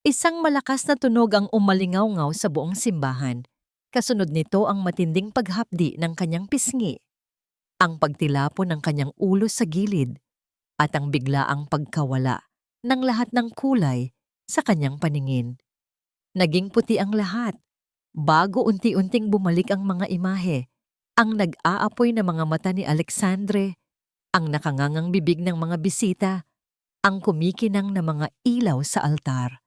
Isang malakas na tunog ang umalingaw-ngaw sa buong simbahan. Kasunod nito ang matinding paghapdi ng kanyang pisngi, ang pagtilapon ng kanyang ulo sa gilid, at ang biglaang pagkawala ng lahat ng kulay sa kanyang paningin. Naging puti ang lahat, bago unti-unting bumalik ang mga imahe, ang nag-aapoy na mga mata ni Alexandre, ang nakangangang bibig ng mga bisita, ang kumikinang na mga ilaw sa altar.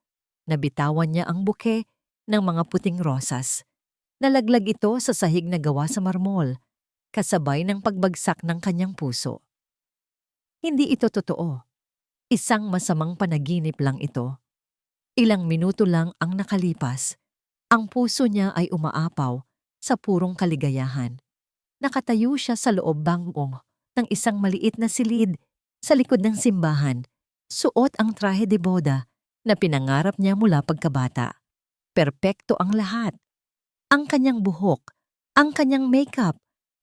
Nabitawan niya ang buke ng mga puting rosas. Nalaglag ito sa sahig na gawa sa marmol, kasabay ng pagbagsak ng kanyang puso. Hindi ito totoo. Isang masamang panaginip lang ito. Ilang minuto lang ang nakalipas. Ang puso niya ay umaapaw sa purong kaligayahan. Nakatayo siya sa loob bangong ng isang maliit na silid sa likod ng simbahan. Suot ang trahe de boda na pinangarap niya mula pagkabata. Perpekto ang lahat. Ang kanyang buhok, ang kanyang makeup,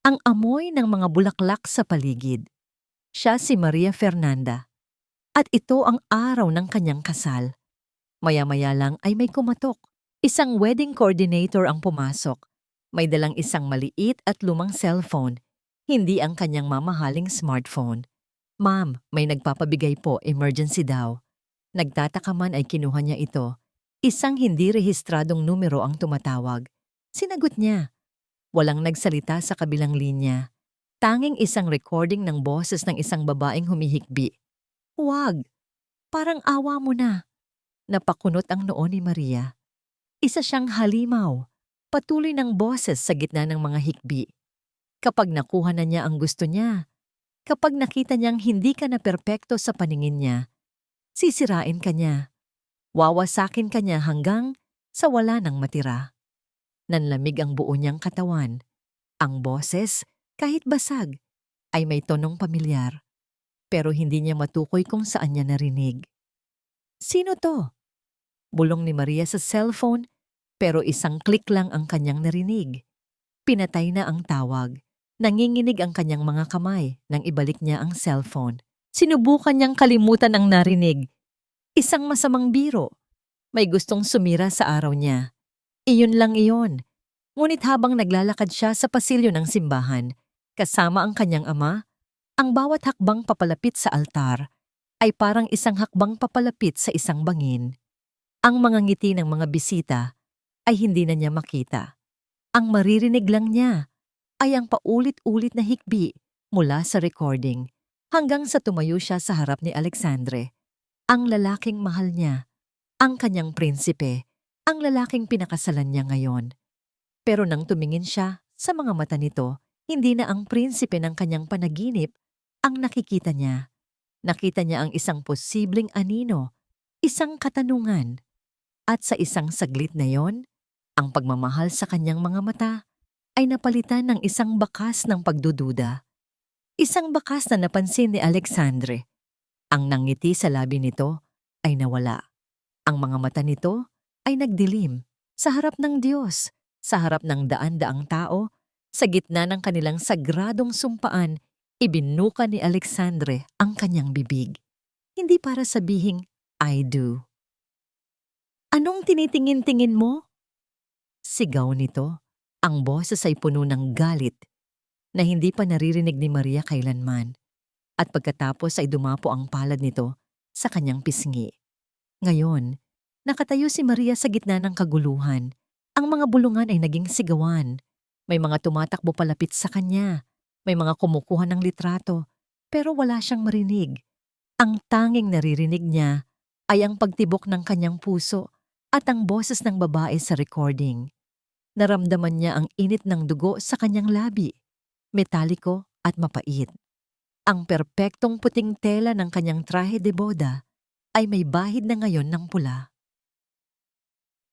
ang amoy ng mga bulaklak sa paligid. Siya si Maria Fernanda. At ito ang araw ng kanyang kasal. Maya-maya lang ay may kumatok. Isang wedding coordinator ang pumasok. May dalang isang maliit at lumang cellphone, hindi ang kanyang mamahaling smartphone. "Ma'am, may nagpapabigay po, emergency daw." Nagtataka man ay kinuha niya ito. Isang hindi rehistradong numero ang tumatawag. Sinagot niya. Walang nagsalita sa kabilang linya. Tanging isang recording ng boses ng isang babaeng humihikbi. "Huwag! Parang awa mo na." Napakunot ang noo ni Maria. Isa siyang halimaw, patuloy ng boses sa gitna ng mga hikbi. Kapag nakuha na niya ang gusto niya, kapag nakita niyang hindi ka na perpekto sa paningin niya, sisirain ka niya. Wawasakin ka niya hanggang sa wala nang matira. Nanlamig ang buo niyang katawan. Ang boses, kahit basag, ay may tonong pamilyar. Pero hindi niya matukoy kung saan niya narinig. "Sino to?" Bulong ni Maria sa cellphone, pero isang click lang ang kanyang narinig. Pinatay na ang tawag. Nanginginig ang kanyang mga kamay nang ibalik niya ang cellphone. Sinubukan niyang kalimutan ang narinig. Isang masamang biro. May gustong sumira sa araw niya. Iyon lang iyon. Ngunit habang naglalakad siya sa pasilyo ng simbahan, kasama ang kanyang ama, ang bawat hakbang papalapit sa altar ay parang isang hakbang papalapit sa isang bangin. Ang mga ngiti ng mga bisita ay hindi na niya makita. Ang maririnig lang niya ay ang paulit-ulit na hikbi mula sa recording hanggang sa tumayo siya sa harap ni Alexandre, ang lalaking mahal niya, ang kanyang prinsipe, ang lalaking pinakasalan niya ngayon. Pero nang tumingin siya sa mga mata nito, hindi na ang prinsipe ng kanyang panaginip ang nakikita niya. Nakita niya ang isang posibleng anino, isang katanungan. At sa isang saglit na yon, ang pagmamahal sa kanyang mga mata ay napalitan ng isang bakas ng pagdududa. Isang bakas na napansin ni Alexandre. Ang nangiti sa labi nito ay nawala. Ang mga mata nito ay nagdilim sa harap ng Diyos, sa harap ng daan-daang tao, sa gitna ng kanilang sagradong sumpaan, ibinuka ni Alexandre ang kanyang bibig. Hindi para sabihing, "I do." "Anong tinitingin-tingin mo?" Sigaw nito. Ang boses ay puno ng galit na hindi pa naririnig ni Maria kailanman. At pagkatapos ay dumapo ang palad nito sa kanyang pisngi. Ngayon, nakatayo si Maria sa gitna ng kaguluhan. Ang mga bulungan ay naging sigawan. May mga tumatakbo palapit sa kanya. May mga kumukuha ng litrato. Pero wala siyang marinig. Ang tanging naririnig niya ay ang pagtibok ng kanyang puso at ang boses ng babae sa recording. Naramdaman niya ang init ng dugo sa kanyang labi, metaliko at mapait. Ang perpektong puting tela ng kanyang trahe de boda ay may bahid na ngayon ng pula.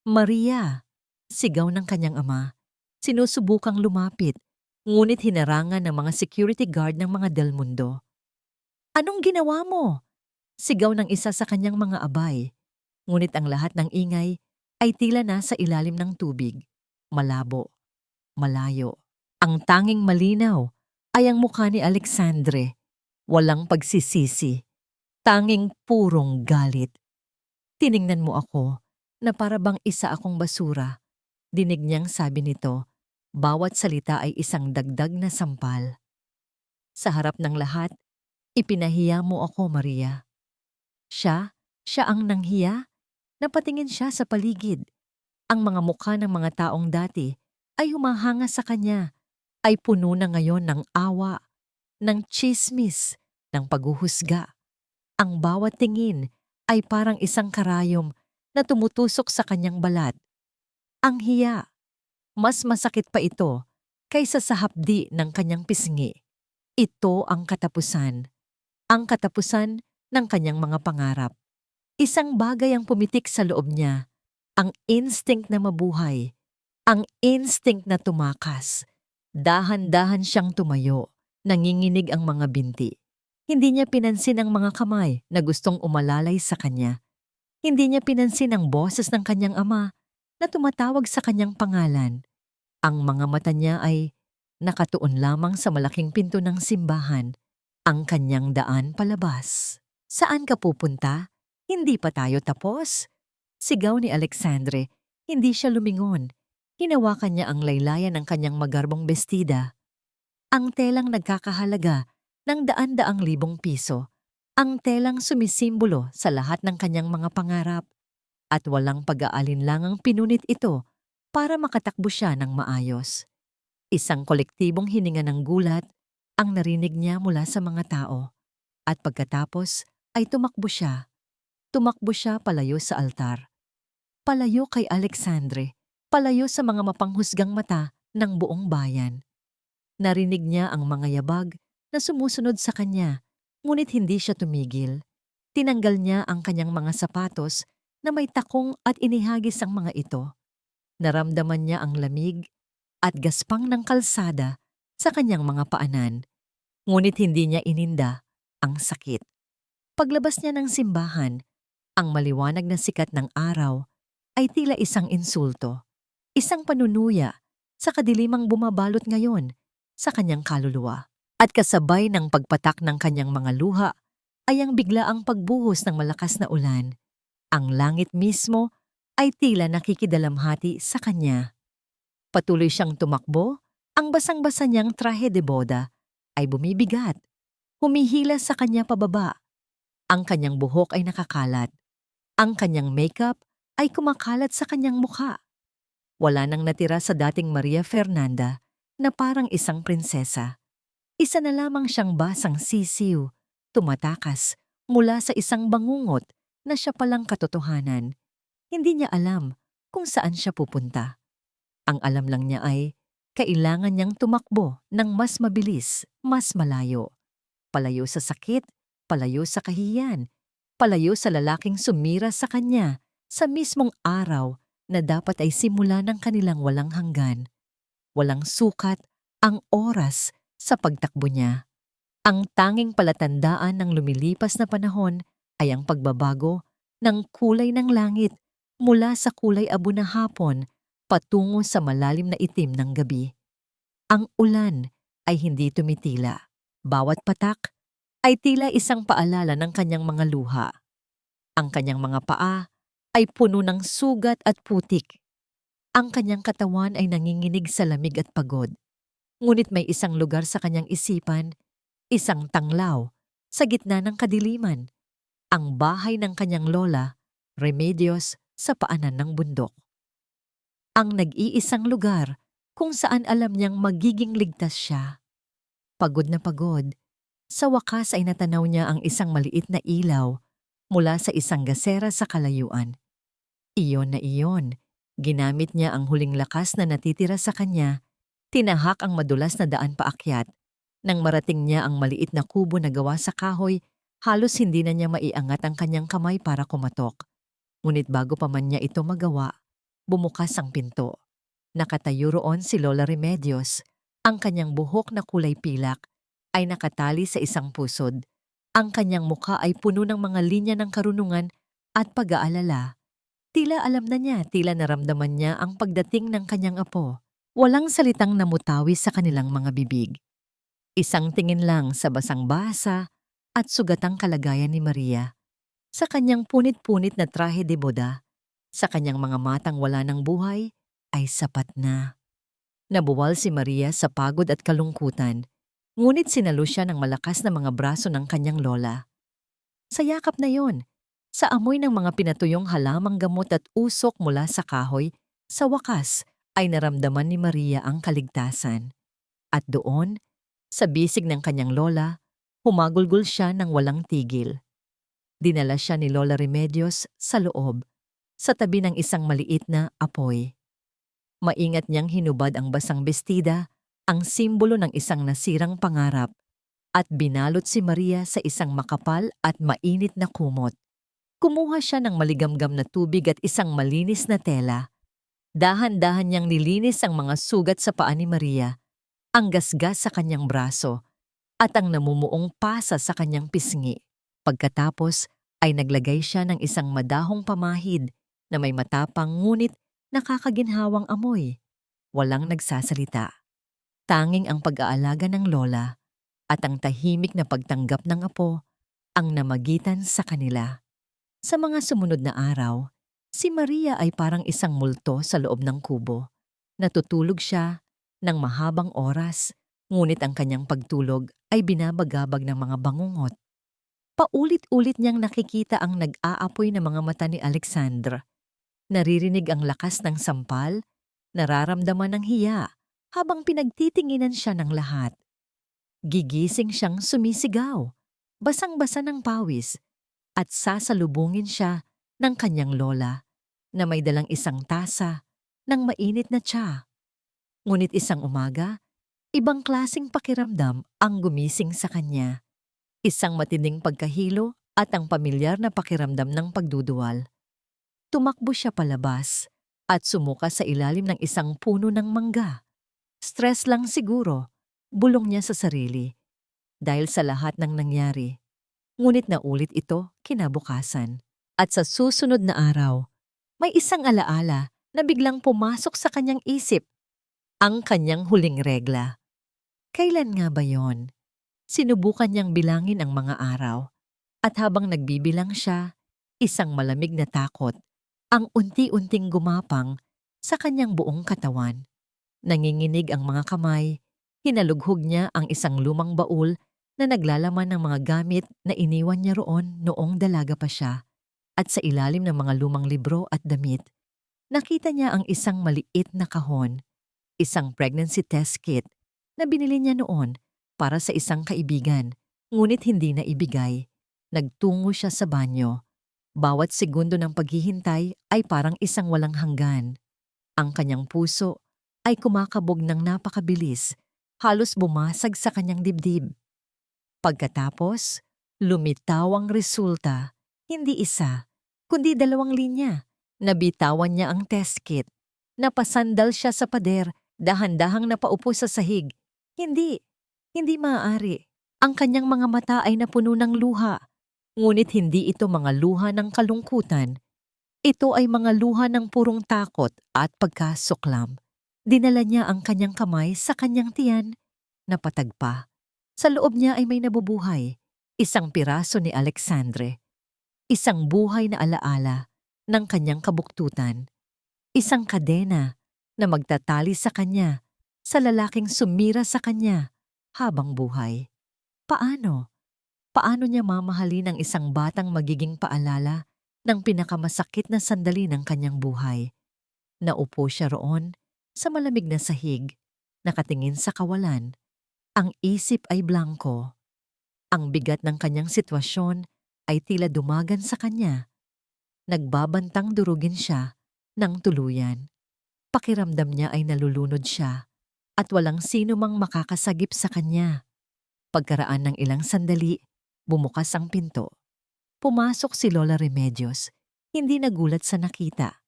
"Maria!" Sigaw ng kanyang ama. Sinusubukang lumapit, ngunit hinarangan ng mga security guard ng mga Del Mundo. "Anong ginawa mo?" Sigaw ng isa sa kanyang mga abay. Ngunit ang lahat ng ingay ay tila nasa ilalim ng tubig. Malabo, malayo. Ang tanging malinaw ay ang mukha ni Alexandre. Walang pagsisisi. Tanging purong galit. "Tiningnan mo ako na para bang isa akong basura. Dinig niyang sabi nito, bawat salita ay isang dagdag na sampal. Sa harap ng lahat, ipinahiya mo ako, Maria. Siya ang nanghiya? Napatingin siya sa paligid. Ang mga mukha ng mga taong dati ay humahanga sa kanya, ay puno na ngayon ng awa, ng tsismis, ng paghuhusga. Ang bawat tingin ay parang isang karayom na tumutusok sa kanyang balat. Ang hiya, mas masakit pa ito kaysa sa hapdi ng kanyang pisngi. Ito ang katapusan ng kanyang mga pangarap. Isang bagay ang pumitik sa loob niya, ang instinct na mabuhay, ang instinct na tumakas. Dahan-dahan siyang tumayo, nanginginig ang mga binti. Hindi niya pinansin ang mga kamay na gustong umalalay sa kanya. Hindi niya pinansin ang boses ng kanyang ama na tumatawag sa kanyang pangalan. Ang mga mata niya ay nakatuon lamang sa malaking pinto ng simbahan, ang kanyang daan palabas. Saan ka pupunta? Hindi pa tayo tapos. Sigaw ni Alexandre, hindi siya lumingon. Hinawakan niya ang laylayan ng kanyang magarbong bestida. Ang telang nagkakahalaga ng daan-daang libong piso. Ang telang sumisimbolo sa lahat ng kanyang mga pangarap. At walang pag-aalinlangang pinunit ito para makatakbo siya ng maayos. Isang kolektibong hininga ng gulat ang narinig niya mula sa mga tao. At pagkatapos ay tumakbo siya. Tumakbo siya palayo sa altar. Palayo kay Alexandre. Palayo sa mga mapanghusgang mata ng buong bayan. Narinig niya ang mga yabag na sumusunod sa kanya, ngunit hindi siya tumigil. Tinanggal niya ang kanyang mga sapatos na may takong at inihagis ang mga ito. Naramdaman niya ang lamig at gaspang ng kalsada sa kanyang mga paanan, ngunit hindi niya ininda ang sakit. Paglabas niya ng simbahan, ang maliwanag na sikat ng araw ay tila isang insulto, isang panunuya sa kadilimang bumabalot ngayon sa kanyang kaluluwa. At kasabay ng pagpatak ng kanyang mga luha ay ang biglaang pagbuhos ng malakas na ulan. Ang langit mismo ay tila nakikidalamhati sa kanya. Patuloy siyang tumakbo, ang basang-basa niyang trahe de boda ay bumibigat, humihila sa kanya pababa. Ang kanyang buhok ay nakakalat. Ang kanyang makeup ay kumakalat sa kanyang mukha. Wala nang natira sa dating Maria Fernanda na parang isang prinsesa. Isa na lamang siyang basang sisiw, tumatakas mula sa isang bangungot na siya palang katotohanan. Hindi niya alam kung saan siya pupunta. Ang alam lang niya ay kailangan niyang tumakbo ng mas mabilis, mas malayo. Palayo sa sakit, palayo sa kahiyan, palayo sa lalaking sumira sa kanya sa mismong araw na dapat ay simula ng kanilang walang hanggan. Walang sukat ang oras sa pagtakbo niya. Ang tanging palatandaan ng lumilipas na panahon ay ang pagbabago ng kulay ng langit mula sa kulay abo na hapon patungo sa malalim na itim ng gabi. Ang ulan ay hindi tumitila. Bawat patak ay tila isang paalala ng kanyang mga luha. Ang kanyang mga paa ay puno ng sugat at putik. Ang kanyang katawan ay nanginginig sa lamig at pagod. Ngunit may isang lugar sa kanyang isipan, isang tanglaw, sa gitna ng kadiliman. Ang bahay ng kanyang lola, Remedios, sa paanan ng bundok. Ang nag-iisang lugar kung saan alam niyang magiging ligtas siya. Pagod na pagod, sa wakas ay natanaw niya ang isang maliit na ilaw mula sa isang gasera sa kalayuan. Iyon na iyon, ginamit niya ang huling lakas na natitira sa kanya. Tinahak ang madulas na daan paakyat. Nang marating niya ang maliit na kubo na gawa sa kahoy, halos hindi na niya maiangat ang kanyang kamay para kumatok. Ngunit bago pa man niya ito magawa, bumukas ang pinto. Nakatayo roon si Lola Remedios. Ang kanyang buhok na kulay pilak ay nakatali sa isang pusod. Ang kanyang mukha ay puno ng mga linya ng karunungan at pag-aalala. Tila alam na niya, tila naramdaman niya ang pagdating ng kanyang apo. Walang salitang namutawi sa kanilang mga bibig. Isang tingin lang sa basang-basa at sugatang kalagayan ni Maria. Sa kanyang punit-punit na trahe de boda, Sa kanyang mga matang wala ng buhay, ay sapat na. Nabuwal si Maria sa pagod at kalungkutan, ngunit sinalo siya ng malakas na mga braso ng kanyang lola. Sa yakap na yon, sa amoy ng mga pinatuyong halamang gamot at usok mula sa kahoy, sa wakas ay naramdaman ni Maria ang kaligtasan. At doon, sa bisig ng kanyang lola, humagulgol siya ng walang tigil. Dinala siya ni Lola Remedios sa loob, sa tabi ng isang maliit na apoy. Maingat niyang hinubad ang basang bestida, ang simbolo ng isang nasirang pangarap, at binalot si Maria sa isang makapal at mainit na kumot. Kumuha siya ng maligamgam na tubig at isang malinis na tela. Dahan-dahan niyang nilinis ang mga sugat sa paa ni Maria, ang gasgas sa kanyang braso, at ang namumuong pasa sa kanyang pisngi. Pagkatapos ay naglagay siya ng isang madahong pamahid na may matapang ngunit nakakaginhawang amoy. Walang nagsasalita. Tanging ang pag-aalaga ng lola at ang tahimik na pagtanggap ng apo ang namagitan sa kanila. Sa mga sumunod na araw, si Maria ay parang isang multo sa loob ng kubo. Natutulog siya ng mahabang oras, ngunit ang kanyang pagtulog ay binabagabag ng mga bangungot. Paulit-ulit niyang nakikita ang nag-aapoy na mga mata ni Alexandra. Naririnig ang lakas ng sampal, nararamdaman ng hiya habang pinagtitinginan siya ng lahat. Gigising siyang sumisigaw, basang-basa ng pawis, at sasalubungin siya ng kanyang lola na may dalang isang tasa ng mainit na tsa. Ngunit isang umaga, ibang klaseng pakiramdam ang gumising sa kanya. Isang matinding pagkahilo at ang pamilyar na pakiramdam ng pagduduwal. Tumakbo siya palabas at sumuka sa ilalim ng isang puno ng mangga. Stress lang siguro, bulong niya sa sarili, dahil sa lahat ng nangyari. Ngunit naulit ito kinabukasan. At sa susunod na araw, may isang alaala na biglang pumasok sa kanyang isip. Ang kanyang huling regla. Kailan nga ba yon? Sinubukan niyang bilangin ang mga araw. At habang nagbibilang siya, isang malamig na takot ang unti-unting gumapang sa kanyang buong katawan. Nanginginig ang mga kamay, hinalughog niya ang isang lumang baul na naglalaman ng mga gamit na iniwan niya roon noong dalaga pa siya. At sa ilalim ng mga lumang libro at damit, nakita niya ang isang maliit na kahon, isang pregnancy test kit na binili niya noon para sa isang kaibigan, ngunit hindi na ibigay. Nagtungo siya sa banyo. Bawat segundo ng paghihintay ay parang isang walang hanggan. Ang kanyang puso ay kumakabog ng napakabilis, halos bumasag sa kanyang dibdib. Pagkatapos, lumitaw ang resulta, hindi isa, kundi 2 linya. Nabitawan niya ang test kit. Napasandal siya sa pader, dahan-dahang napaupo sa sahig. Hindi maaari. Ang kanyang mga mata ay napuno ng luha. Ngunit hindi ito mga luha ng kalungkutan. Ito ay mga luha ng purong takot at pagkasuklam. Dinala niya ang kanyang kamay sa kanyang tiyan, napatagpa. Sa loob niya ay may nabubuhay, isang piraso ni Alexandre. Isang buhay na alaala ng kanyang kabuktutan. Isang kadena na magtatali sa kanya, sa lalaking sumira sa kanya habang buhay. Paano? Paano niya mamahalin ang isang batang magiging paalala ng pinakamasakit na sandali ng kanyang buhay? Naupo siya roon sa malamig na sahig, nakatingin sa kawalan. Ang isip ay blanko. Ang bigat ng kanyang sitwasyon ay tila dumagan sa kanya. Nagbabantang durugin siya ng tuluyan. Pakiramdam niya ay nalulunod siya at walang sino mang makakasagip sa kanya. Pagkaraan ng ilang sandali, bumukas ang pinto. Pumasok si Lola Remedios, hindi nagulat sa nakita.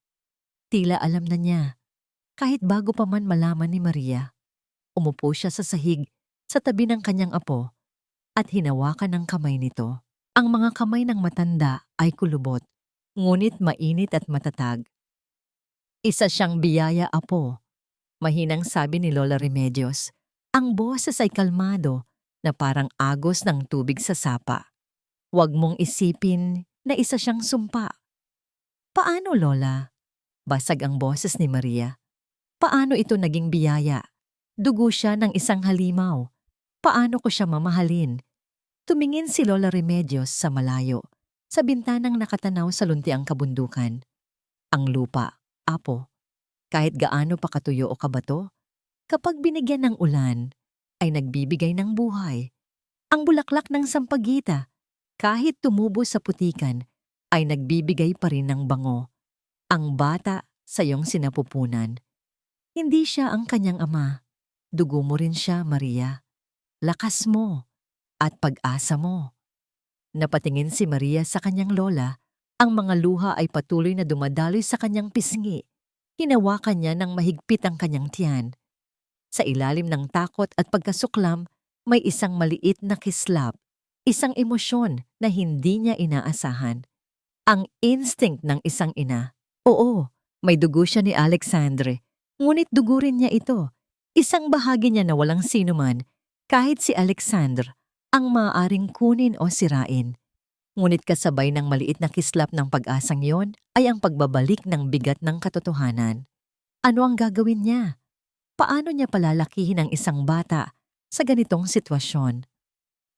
Tila alam na niya, kahit bago pa man malaman ni Maria. Umupo siya sa sahig, sa tabi ng kanyang apo, at hinawakan ng kamay nito. Ang mga kamay ng matanda ay kulubot, ngunit mainit at matatag. Isa siyang biyaya, apo, mahinang sabi ni Lola Remedios. Ang boses ay kalmado, na parang agos ng tubig sa sapa. Huwag mong isipin na isa siyang sumpa. Paano, Lola? Basag ang boses ni Maria. Paano ito naging biyaya? Dugo siya ng isang halimaw. Paano ko siya mamahalin? Tumingin si Lola Remedios sa malayo, sa bintanang nakatanaw sa luntiang kabundukan. Ang lupa, apo, kahit gaano pa katuyo o kabato, kapag binigyan ng ulan, ay nagbibigay ng buhay. Ang bulaklak ng sampagita, kahit tumubo sa putikan, ay nagbibigay pa rin ng bango. Ang bata sa iyong sinapupunan. Hindi siya ang kanyang ama. Dugo mo rin siya, Maria. Lakas mo at pag-asa mo. Napatingin si Maria sa kanyang lola. Ang mga luha ay patuloy na dumadaloy sa kanyang pisngi. Hinawakan niya ng mahigpit ang kanyang tiyan. Sa ilalim ng takot at pagkasuklam, may isang maliit na kislap. Isang emosyon na hindi niya inaasahan. Ang instinct ng isang ina. Oo, may dugo siya ni Alexandre. Ngunit dugo rin niya ito. Isang bahagi niya na walang sinuman, kahit si Alexandre, ang maaaring kunin o sirain. Ngunit kasabay ng maliit na kislap ng pag-asang yon ay ang pagbabalik ng bigat ng katotohanan. Ano ang gagawin niya? Paano niya palalakihin ang isang bata sa ganitong sitwasyon?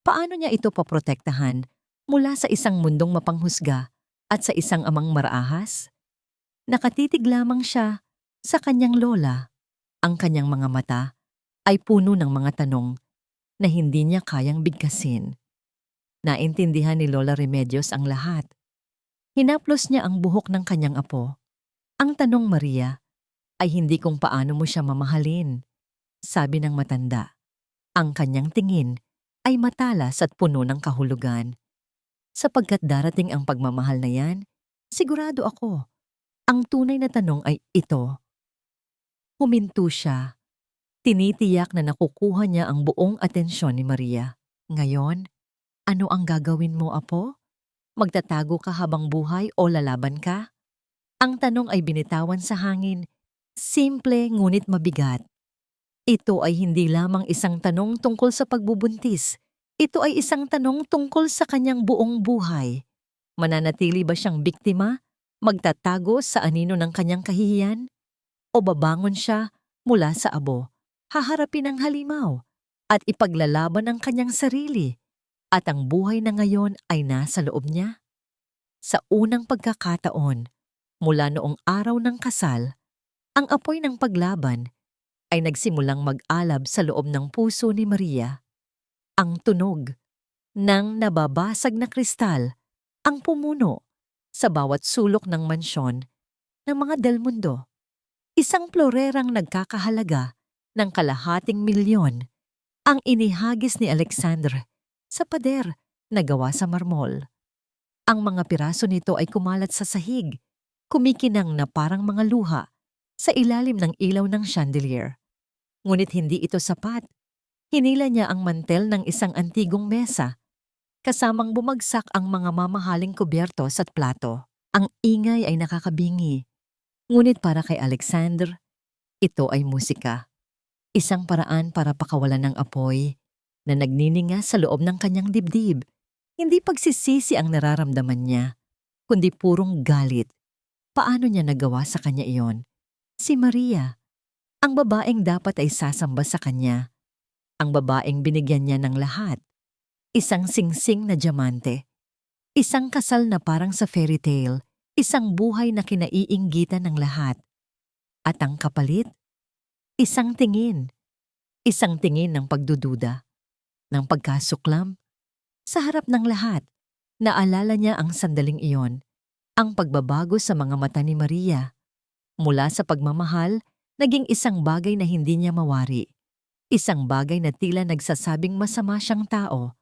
Paano niya ito poprotektahan mula sa isang mundong mapanghusga at sa isang amang maraahas? Nakatitig lamang siya sa kanyang lola. Ang kanyang mga mata ay puno ng mga tanong na hindi niya kayang bigkasin. Naintindihan ni Lola Remedios ang lahat. Hinaplos niya ang buhok ng kanyang apo. Ang tanong, Maria, ay hindi kung paano mo siya mamahalin. Sabi ng matanda. Ang kanyang tingin ay matalas at puno ng kahulugan. Sapagkat darating ang pagmamahal na yan, sigurado ako, ang tunay na tanong ay ito. Huminto siya. Tinitiyak na nakukuha niya ang buong atensyon ni Maria. Ngayon, ano ang gagawin mo, apo? Magtatago ka habang buhay o lalaban ka? Ang tanong ay binitawan sa hangin. Simple ngunit mabigat. Ito ay hindi lamang isang tanong tungkol sa pagbubuntis. Ito ay isang tanong tungkol sa kanyang buong buhay. Mananatili ba siyang biktima? Magtatago sa anino ng kanyang kahihiyan? O babangon siya mula sa abo, haharapin ang halimaw, at ipaglalaban ang kanyang sarili, at ang buhay na ngayon ay nasa loob niya? Sa unang pagkakataon, mula noong araw ng kasal, ang apoy ng paglaban ay nagsimulang mag-alab sa loob ng puso ni Maria. Ang tunog ng nababasag na kristal ang pumuno sa bawat sulok ng mansyon ng mga Del Mundo. Isang florerang nagkakahalaga ng ₱250,000 ang inihagis ni Alexandre sa pader na gawa sa marmol. Ang mga piraso nito ay kumalat sa sahig, kumikinang na parang mga luha sa ilalim ng ilaw ng chandelier. Ngunit hindi ito sapat. Hinila niya ang mantel ng isang antigong mesa, kasamang bumagsak ang mga mamahaling kubyertos at plato. Ang ingay ay nakakabingi. Ngunit para kay Alexandre, ito ay musika. Isang paraan para pakawalan ng apoy na nagnininga sa loob ng kanyang dibdib. Hindi pagsisisi ang nararamdaman niya, kundi purong galit. Paano niya nagawa sa kanya iyon? Si Maria, ang babaeng dapat ay sasamba sa kanya. Ang babaeng binigyan niya ng lahat. Isang singsing na diamante. Isang kasal na parang sa fairy tale. Isang buhay na kinaiinggitan ng lahat. At ang kapalit? Isang tingin. Isang tingin ng pagdududa, ng pagkasuklam. Sa harap ng lahat, naalala niya ang sandaling iyon, ang pagbabago sa mga mata ni Maria. Mula sa pagmamahal, naging isang bagay na hindi niya mawari. Isang bagay na tila nagsasabing masama siyang tao.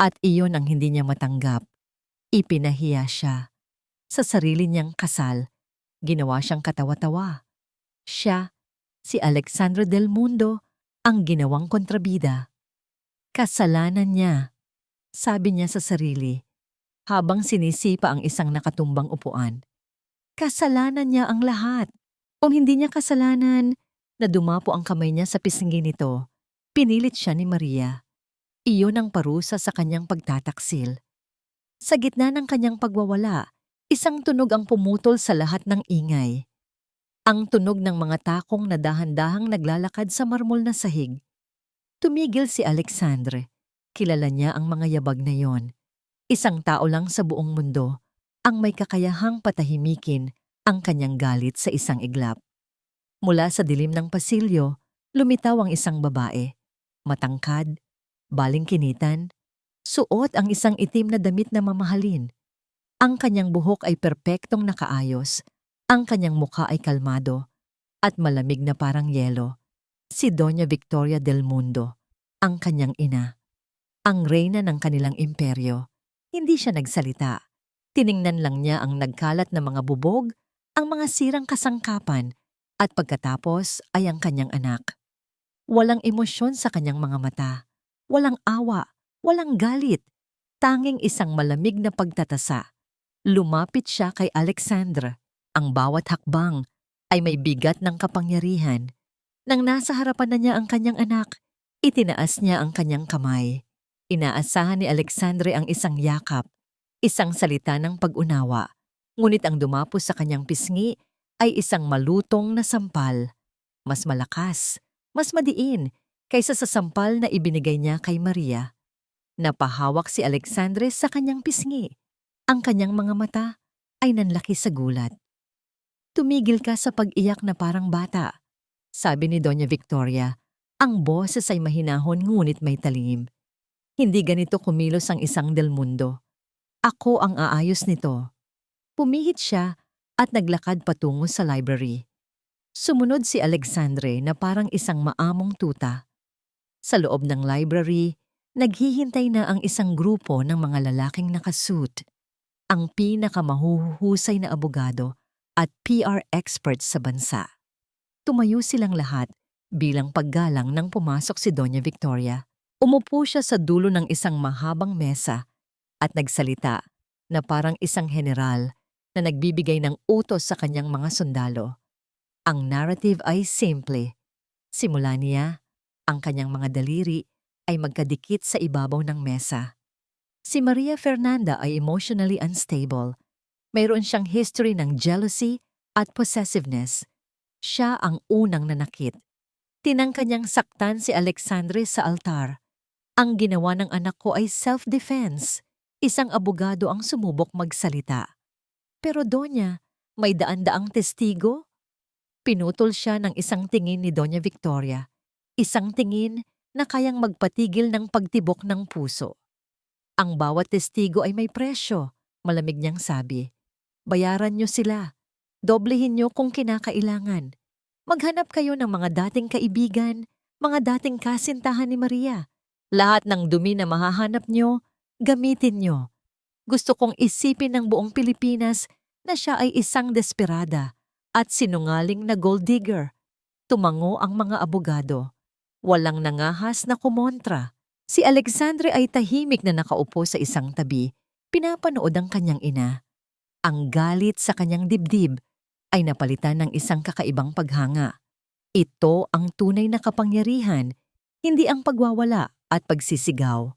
At iyon ang hindi niya matanggap. Ipinahiya siya. Sa sarili niyang kasal, ginawa siyang katawa-tawa. Siya, si Alexandre Del Mundo, ang ginawang kontrabida. Kasalanan niya, sabi niya sa sarili, habang sinisipa ang isang nakatumbang upuan. Kasalanan niya ang lahat. Kung hindi niya kasalanan, na dumapo ang kamay niya sa pisngi nito, pinilit siya ni Maria. Iyon ang parusa sa kanyang pagtataksil. Sa gitna ng kanyang pagwawala, isang tunog ang pumutol sa lahat ng ingay. Ang tunog ng mga takong na dahan-dahang naglalakad sa marmol na sahig. Tumigil si Alexandre. Kilala niya ang mga yabag na yon. Isang tao lang sa buong mundo ang may kakayahang patahimikin ang kanyang galit sa isang iglap. Mula sa dilim ng pasilyo, lumitaw ang isang babae. Matangkad, balingkinitan, suot ang isang itim na damit na mamahalin. Ang kanyang buhok ay perpektong nakaayos, ang kanyang mukha ay kalmado at malamig na parang yelo. Si Doña Victoria del Mundo, ang kanyang ina, ang reyna ng kanilang imperyo. Hindi siya nagsalita. Tiningnan lang niya ang nagkalat na mga bubog, ang mga sirang kasangkapan, at pagkatapos ay ang kanyang anak. Walang emosyon sa kanyang mga mata, walang awa, walang galit, tanging isang malamig na pagtatasa. Lumapit siya kay Alexandre. Ang bawat hakbang ay may bigat ng kapangyarihan. Nang nasa harapan na niya ang kanyang anak, itinaas niya ang kanyang kamay. Inaasahan ni Alexandre ang isang yakap, isang salita ng pag-unawa. Ngunit ang dumapos sa kanyang pisngi ay isang malutong na sampal. Mas malakas, mas madiin kaysa sa sampal na ibinigay niya kay Maria. Napahawak si Alexandre sa kanyang pisngi. Ang kanyang mga mata ay nanlaki sa gulat. Tumigil ka sa pag-iyak na parang bata, sabi ni Doña Victoria. Ang boses ay mahinahon ngunit may talim. Hindi ganito kumilos ang isang Del Mundo. Ako ang aayos nito. Pumihit siya at naglakad patungo sa library. Sumunod si Alexandre na parang isang maamong tuta. Sa loob ng library, naghihintay na ang isang grupo ng mga lalaking nakasuit. Ang pinakamahuhusay na abogado at PR experts sa bansa. Tumayo silang lahat bilang paggalang nang pumasok si Doña Victoria. Umupo siya sa dulo ng isang mahabang mesa at nagsalita na parang isang general na nagbibigay ng utos sa kanyang mga sundalo. Ang narrative ay simple. Simula niya, ang kanyang mga daliri ay magkadikit sa ibabaw ng mesa. Si Maria Fernanda ay emotionally unstable. Mayroon siyang history ng jealousy at possessiveness. Siya ang unang nanakit. Tinangka niyang saktan si Alexandre sa altar. Ang ginawa ng anak ko ay self-defense. Isang abogado ang sumubok magsalita. Pero Donya, may daan-daang testigo? Pinutol siya ng isang tingin ni Doña Victoria. Isang tingin na kayang magpatigil ng pagtibok ng puso. Ang bawat testigo ay may presyo, malamig niyang sabi. Bayaran niyo sila. Doblehin niyo kung kinakailangan. Maghanap kayo ng mga dating kaibigan, mga dating kasintahan ni Maria. Lahat ng dumi na mahahanap niyo, gamitin niyo. Gusto kong isipin ng buong Pilipinas na siya ay isang desperada at sinungaling na gold digger. Tumango ang mga abogado. Walang nangahas na kumontra. Si Alexandre ay tahimik na nakaupo sa isang tabi, pinapanood ang kanyang ina. Ang galit sa kanyang dibdib ay napalitan ng isang kakaibang paghanga. Ito ang tunay na kapangyarihan, hindi ang pagwawala at pagsisigaw,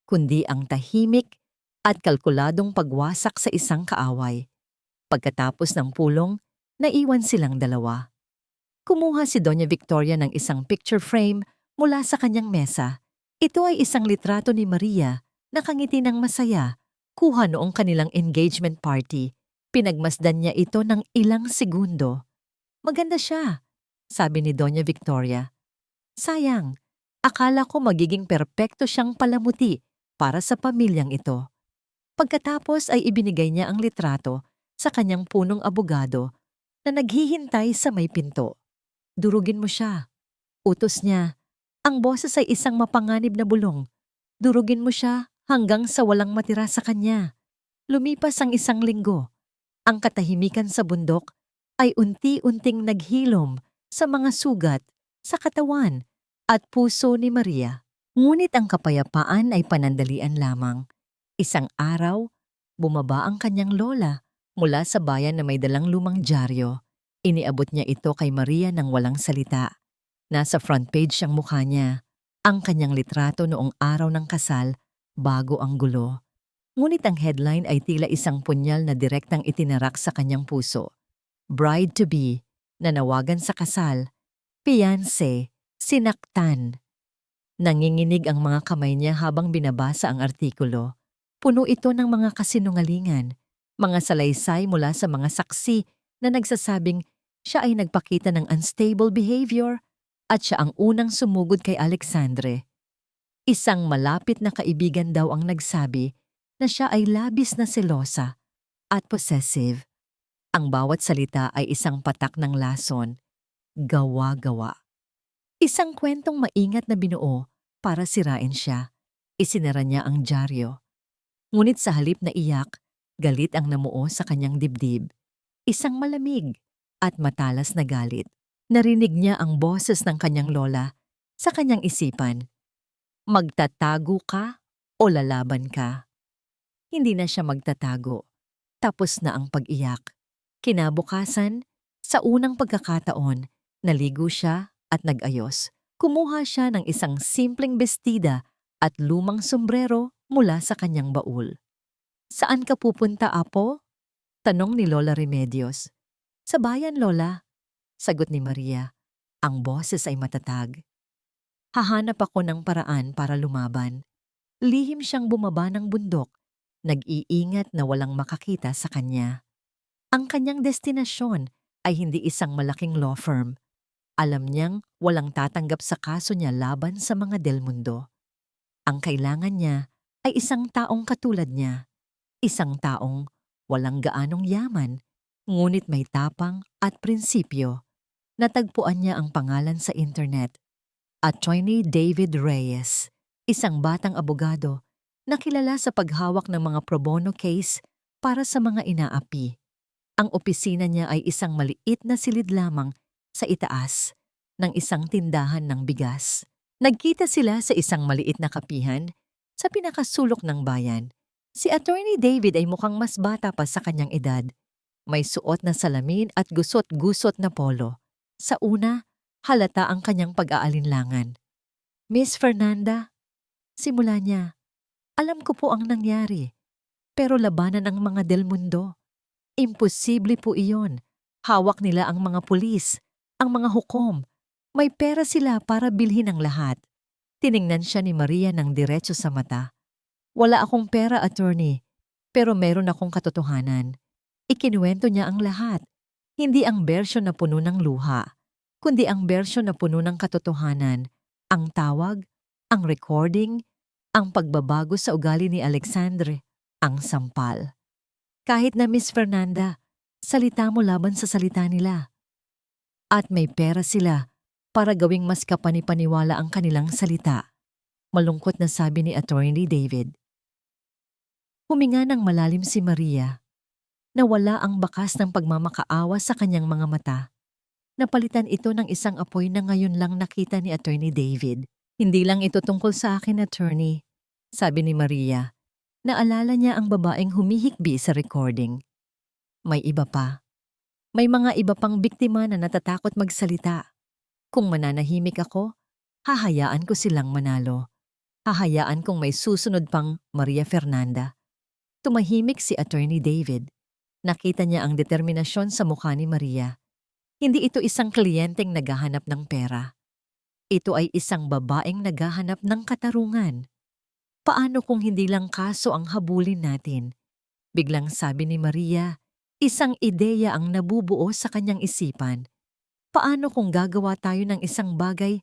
kundi ang tahimik at kalkuladong pagwasak sa isang kaaway. Pagkatapos ng pulong, naiwan silang dalawa. Kumuha si Doña Victoria ng isang picture frame mula sa kanyang mesa. Ito ay isang litrato ni Maria, nakangiti ng masaya, kuha noong kanilang engagement party. Pinagmasdan niya ito ng ilang segundo. Maganda siya, sabi ni Doña Victoria. Sayang, akala ko magiging perpekto siyang palamuti para sa pamilyang ito. Pagkatapos ay ibinigay niya ang litrato sa kanyang punong abogado na naghihintay sa may pinto. Durugin mo siya. Utos niya. Ang boses ay isang mapanganib na bulong. Durugin mo siya hanggang sa walang matira sa kanya. Lumipas ang isang linggo. Ang katahimikan sa bundok ay unti-unting naghilom sa mga sugat, sa katawan at puso ni Maria. Ngunit ang kapayapaan ay panandalian lamang. Isang araw, bumaba ang kanyang lola mula sa bayan na may dalang lumang dyaryo. Iniabot niya ito kay Maria nang walang salita. Nasa front page siyang mukha niya, ang kanyang litrato noong araw ng kasal bago ang gulo. Ngunit ang headline ay tila isang punyal na direktang itinarak sa kanyang puso. Bride-to-be, nanawagan sa kasal, fiancé, sinaktan. Nanginginig ang mga kamay niya habang binabasa ang artikulo. Puno ito ng mga kasinungalingan, mga salaysay mula sa mga saksi na nagsasabing siya ay nagpakita ng unstable behavior at siya ang unang sumugod kay Alexandre. Isang malapit na kaibigan daw ang nagsabi na siya ay labis na selosa at possessive. Ang bawat salita ay isang patak ng lason, gawa-gawa. Isang kwentong maingat na binuo para sirain siya. Isinara niya ang dyaryo. Ngunit sa halip na iyak, galit ang namuo sa kanyang dibdib. Isang malamig at matalas na galit. Narinig niya ang boses ng kanyang lola sa kanyang isipan. Magtatago ka o lalaban ka? Hindi na siya magtatago. Tapos na ang pag-iyak. Kinabukasan, sa unang pagkakataon, naligo siya at nag-ayos. Kumuha siya ng isang simpleng bestida at lumang sombrero mula sa kanyang baul. Saan ka pupunta, Apo? Tanong ni Lola Remedios. Sa bayan, Lola. Sagot ni Maria. Ang boses ay matatag. Hahanap ako ng paraan para lumaban. Lihim siyang bumaba ng bundok, nag-iingat na walang makakita sa kanya. Ang kanyang destinasyon ay hindi isang malaking law firm. Alam niyang walang tatanggap sa kaso niya laban sa mga Del Mundo. Ang kailangan niya ay isang taong katulad niya. Isang taong walang gaanong yaman, ngunit may tapang at prinsipyo. Natagpuan niya ang pangalan sa internet. Attorney David Reyes, isang batang abogado na kilala sa paghawak ng mga pro bono case para sa mga inaapi. Ang opisina niya ay isang maliit na silid lamang sa itaas ng isang tindahan ng bigas. Nagkita sila sa isang maliit na kapihan sa pinakasulok ng bayan. Si Attorney David ay mukhang mas bata pa sa kanyang edad. May suot na salamin at gusot-gusot na polo. Sa una, halata ang kanyang pag-aalinlangan. Miss Fernanda, simula niya, alam ko po ang nangyari, pero labanan ang mga Del Mundo. Imposible po iyon. Hawak nila ang mga pulis, ang mga hukom. May pera sila para bilhin ang lahat. Tiningnan siya ni Maria ng diretso sa mata. Wala akong pera, attorney, pero meron akong katotohanan. Ikinuwento niya ang lahat. Hindi ang bersyon na puno ng luha, kundi ang bersyon na puno ng katotohanan. Ang tawag, ang recording, ang pagbabago sa ugali ni Alexandre, ang sampal. Kahit na Miss Fernanda, salita mo laban sa salita nila. At may pera sila para gawing mas kapanipaniwala ang kanilang salita. Malungkot na sabi ni Attorney David. Huminga ng malalim si Maria. Nawala ang bakas ng pagmamakaawa sa kanyang mga mata. Napalitan ito ng isang apoy na ngayon lang nakita ni Attorney David. Hindi lang ito tungkol sa akin, attorney, sabi ni Maria. Naalala niya ang babaeng humihikbi sa recording. May iba pa. May mga iba pang biktima na natatakot magsalita. Kung mananahimik ako, hahayaan ko silang manalo. Hahayaan kong may susunod pang Maria Fernanda. Tumahimik si Attorney David. Nakita niya ang determinasyon sa mukha ni Maria. Hindi ito isang kliyenteng naghahanap ng pera. Ito ay isang babaeng naghahanap ng katarungan. Paano kung hindi lang kaso ang habulin natin? Biglang sabi ni Maria, isang ideya ang nabubuo sa kanyang isipan. Paano kung gagawa tayo ng isang bagay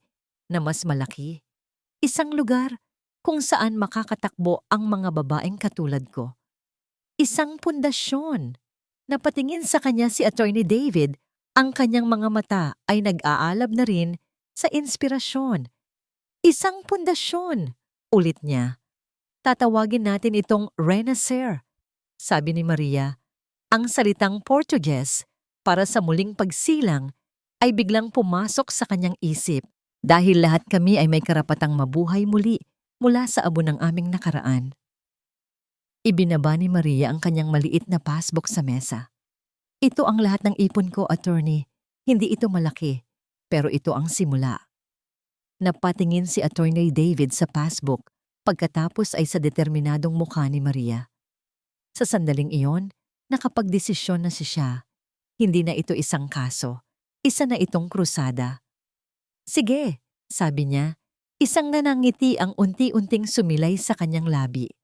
na mas malaki? Isang lugar kung saan makakatakbo ang mga babaeng katulad ko. Isang pundasyon. Napatingin sa kanya si Attorney David, ang kanyang mga mata ay nag-aalab na rin sa inspirasyon. Isang pundasyon, ulit niya. Tatawagin natin itong Renacer, sabi ni Maria. Ang salitang Portuges para sa muling pagsilang ay biglang pumasok sa kanyang isip dahil lahat kami ay may karapatang mabuhay muli mula sa abo ng aming nakaraan. Ibinaba ni Maria ang kanyang maliit na passbook sa mesa. Ito ang lahat ng ipon ko, attorney. Hindi ito malaki, pero ito ang simula. Napatingin si Attorney David sa passbook pagkatapos ay sa determinadong mukha ni Maria. Sa sandaling iyon, nakapagdesisyon na siya. Hindi na ito isang kaso. Isa na itong krusada. Sige, sabi niya, isang nanangiti ang unti-unting sumilay sa kanyang labi.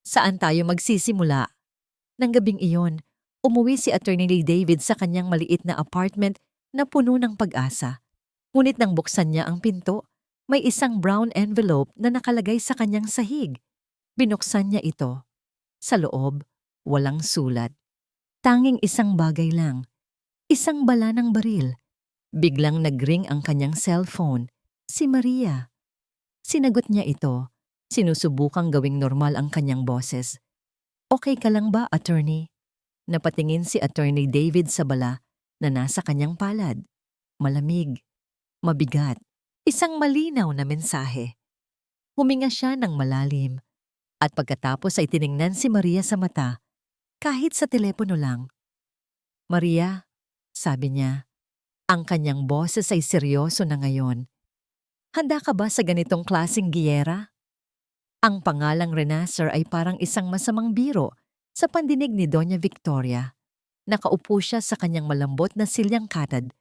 Saan tayo magsisimula? Nang gabing iyon, umuwi si Attorney David sa kanyang maliit na apartment na puno ng pag-asa. Ngunit nang buksan niya ang pinto, may isang brown envelope na nakalagay sa kanyang sahig. Binuksan niya ito. Sa loob, walang sulat. Tanging isang bagay lang. Isang bala ng baril. Biglang nagring ang kanyang cellphone. Si Maria. Sinagot niya ito. Sinusubukang gawing normal ang kanyang boses. Okay ka lang ba, attorney? Napatingin si Attorney David sa bala na nasa kanyang palad. Malamig. Mabigat. Isang malinaw na mensahe. Huminga siya ng malalim. At pagkatapos ay tiningnan si Maria sa mata, kahit sa telepono lang. Maria, sabi niya, ang kanyang boses ay seryoso na ngayon. Handa ka ba sa ganitong klaseng giyera? Ang pangalang Renacer ay parang isang masamang biro sa pandinig ni Doña Victoria. Nakaupo siya sa kanyang malambot na silyang katad,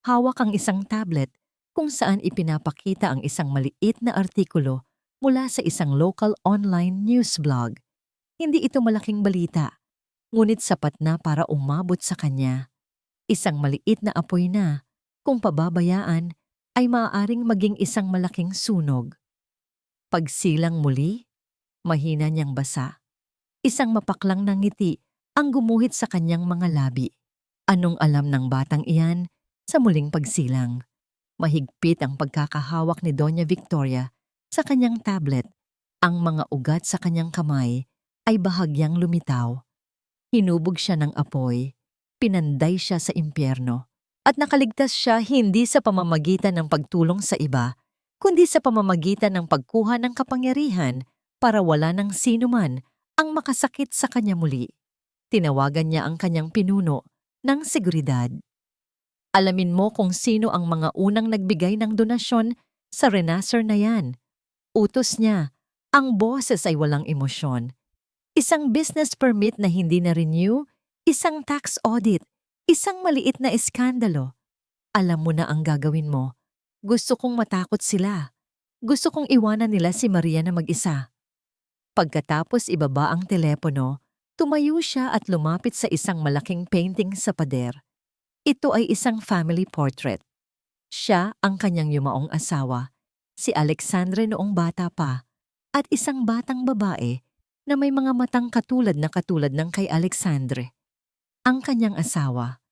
hawak ang isang tablet kung saan ipinapakita ang isang maliit na artikulo mula sa isang local online news blog. Hindi ito malaking balita, ngunit sapat na para umabot sa kanya. Isang maliit na apoy na, kung pababayaan, ay maaaring maging isang malaking sunog. Pagsilang muli, mahina niyang basa. Isang mapaklang na ngiti ang gumuhit sa kanyang mga labi. Anong alam ng batang iyan sa muling pagsilang? Mahigpit ang pagkakahawak ni Doña Victoria sa kanyang tablet. Ang mga ugat sa kanyang kamay ay bahagyang lumitaw. Hinubog siya ng apoy, pinanday siya sa impyerno, at nakaligtas siya hindi sa pamamagitan ng pagtulong sa iba, kundi sa pamamagitan ng pagkuha ng kapangyarihan para wala ng sinuman ang makasakit sa kanya muli. Tinawagan niya ang kanyang pinuno ng seguridad. Alamin mo kung sino ang mga unang nagbigay ng donasyon sa Renacer na yan. Utos niya, ang boses ay walang emosyon. Isang business permit na hindi na-renew, isang tax audit, isang maliit na eskandalo. Alam mo na ang gagawin mo. Gusto kong matakot sila. Gusto kong iwanan nila si Maria na mag-isa. Pagkatapos ibaba ang telepono, tumayo siya at lumapit sa isang malaking painting sa pader. Ito ay isang family portrait. Siya ang kanyang yumaong asawa, si Alexandre noong bata pa, at isang batang babae na may mga matang katulad ng kay Alexandre. Ang kanyang asawa,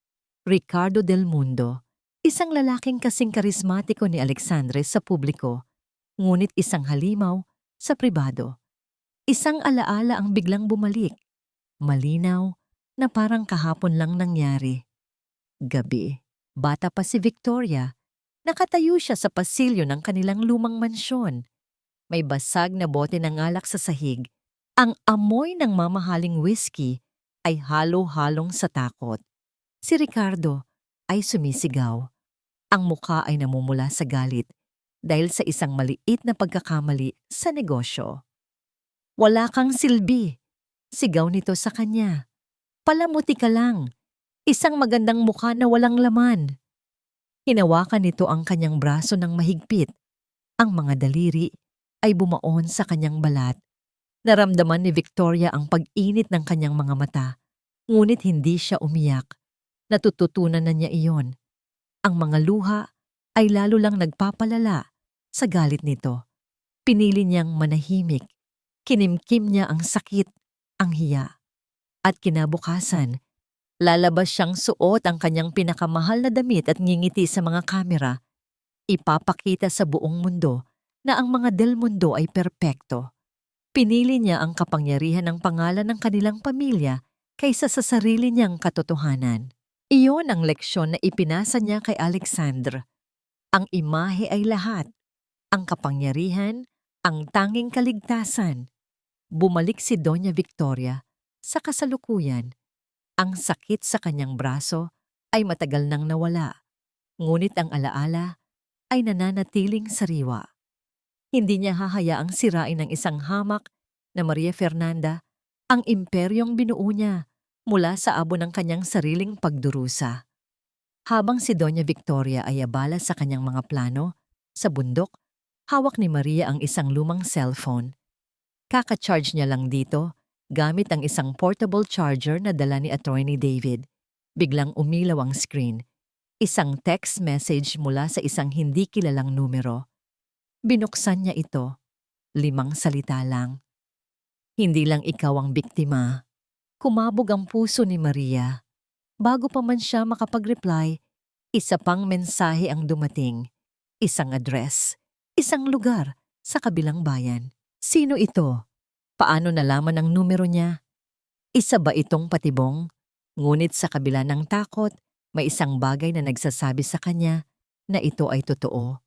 Ricardo Del Mundo, isang lalaking kasing karismatiko ni Alexandre sa publiko, ngunit isang halimaw sa pribado. Isang alaala ang biglang bumalik, malinaw na parang kahapon lang nangyari. Gabi, bata pa si Victoria, nakatayo siya sa pasilyo ng kanilang lumang mansyon. May basag na bote ng alak sa sahig. Ang amoy ng mamahaling whiskey ay halo-halong sa takot. Si Ricardo ay sumisigaw. Ang mukha ay namumula sa galit dahil sa isang maliit na pagkakamali sa negosyo. Wala kang silbi, sigaw nito sa kanya. Palamuti ka lang, isang magandang mukha na walang laman. Hinawakan nito ang kanyang braso ng mahigpit. Ang mga daliri ay bumaon sa kanyang balat. Naramdaman ni Victoria ang pag-init ng kanyang mga mata, ngunit hindi siya umiyak. Natututunan na niya iyon. Ang mga luha ay lalo lang nagpapalala sa galit nito. Pinili niyang manahimik. Kinimkim niya ang sakit, ang hiya. At kinabukasan, lalabas siyang suot ang kanyang pinakamahal na damit at ngingiti sa mga kamera. Ipapakita sa buong mundo na ang mga Del Mundo ay perpekto. Pinili niya ang kapangyarihan ng pangalan ng kanilang pamilya kaysa sa sarili niyang katotohanan. Iyon ang leksyon na ipinasa niya kay Alexandre. Ang imahe ay lahat. Ang kapangyarihan, ang tanging kaligtasan. Bumalik si Doña Victoria sa kasalukuyan. Ang sakit sa kanyang braso ay matagal nang nawala, ngunit ang alaala ay nananatiling sariwa. Hindi niya hahayaang sirain ng isang hamak na Maria Fernanda ang imperyong binuo niya mula sa abo ng kanyang sariling pagdurusa. Habang si Doña Victoria ay abala sa kanyang mga plano, sa bundok, hawak ni Maria ang isang lumang cellphone. Kaka-charge niya lang dito, gamit ang isang portable charger na dala ni Attorney David. Biglang umilaw ang screen. Isang text message mula sa isang hindi kilalang numero. Binuksan niya ito. 5 salita lang. Hindi lang ikaw ang biktima. Kumabog ang puso ni Maria. Bago pa man siya makapag-reply, isa pang mensahe ang dumating. Isang address, isang lugar sa kabilang bayan. Sino ito? Paano nalaman ang numero niya? Isa ba itong patibong? Ngunit sa kabila ng takot, may isang bagay na nagsasabi sa kanya na ito ay totoo.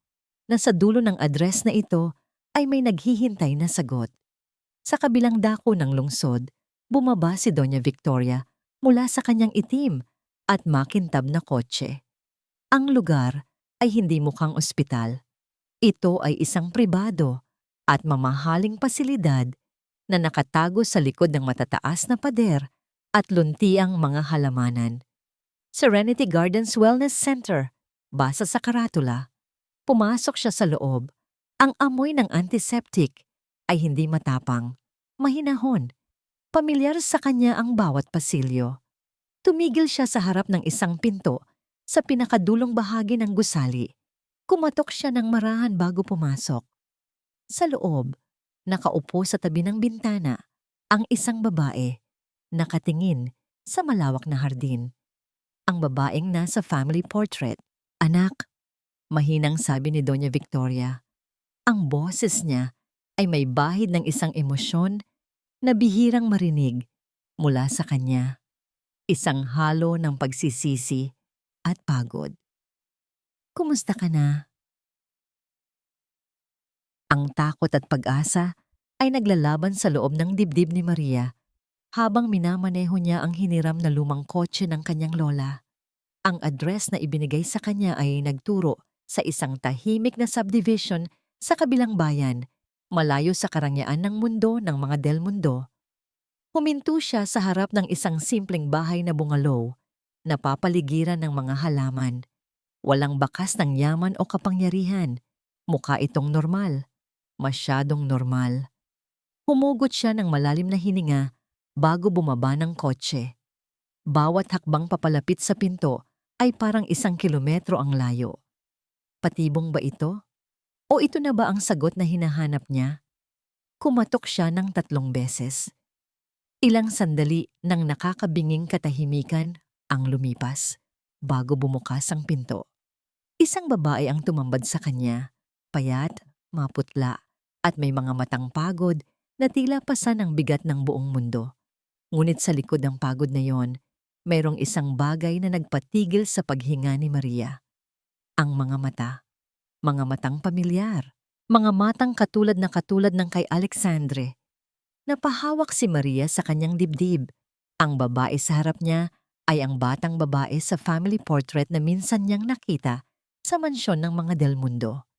Na sa dulo ng address na ito ay may naghihintay na sagot. Sa kabilang dako ng lungsod, bumaba si Doña Victoria mula sa kanyang itim at makintab na kotse. Ang lugar ay hindi mukhang ospital. Ito ay isang pribado at mamahaling pasilidad na nakatago sa likod ng matataas na pader at luntiang mga halamanan. Serenity Gardens Wellness Center, basa sa karatula. Pumasok siya sa loob. Ang amoy ng antiseptic ay hindi matapang, mahinahon. Pamilyar sa kanya ang bawat pasilyo. Tumigil siya sa harap ng isang pinto sa pinakadulong bahagi ng gusali. Kumatok siya ng marahan bago pumasok. Sa loob, nakaupo sa tabi ng bintana, ang isang babae, nakatingin sa malawak na hardin. Ang babaeng nasa family portrait. Anak, mahinang sabi ni Doña Victoria. Ang boses niya ay may bahid ng isang emosyon na bihirang marinig mula sa kanya. Isang halo ng pagsisisi at pagod. Kumusta ka na? Ang takot at pag-asa ay naglalaban sa loob ng dibdib ni Maria habang minamaneho niya ang hiniram na lumang kotse ng kanyang lola. Ang address na ibinigay sa kanya ay nagturo sa isang tahimik na subdivision sa kabilang bayan, malayo sa karangyaan ng mundo ng mga Del Mundo. Huminto siya sa harap ng isang simpleng bahay na bungalow, napapaligiran ng mga halaman. Walang bakas ng yaman o kapangyarihan. Mukha itong normal. Masyadong normal. Humugot siya ng malalim na hininga bago bumaba ng kotse. Bawat hakbang papalapit sa pinto ay parang 1 kilometro ang layo. Patibong ba ito? O ito na ba ang sagot na hinahanap niya? Kumatok siya ng 3 beses. Ilang sandali nang nakakabinging katahimikan ang lumipas bago bumukas ang pinto. Isang babae ang tumambad sa kanya, payat, maputla, at may mga matang pagod na tila pasan ang bigat ng buong mundo. Ngunit sa likod ng pagod na yon, mayroong isang bagay na nagpatigil sa paghinga ni Maria. Ang mga matang pamilyar, mga matang katulad ng kay Alexandre. Napahawak si Maria sa kanyang dibdib. Ang babae sa harap niya ay ang batang babae sa family portrait na minsan niyang nakita sa mansyon ng mga Del Mundo.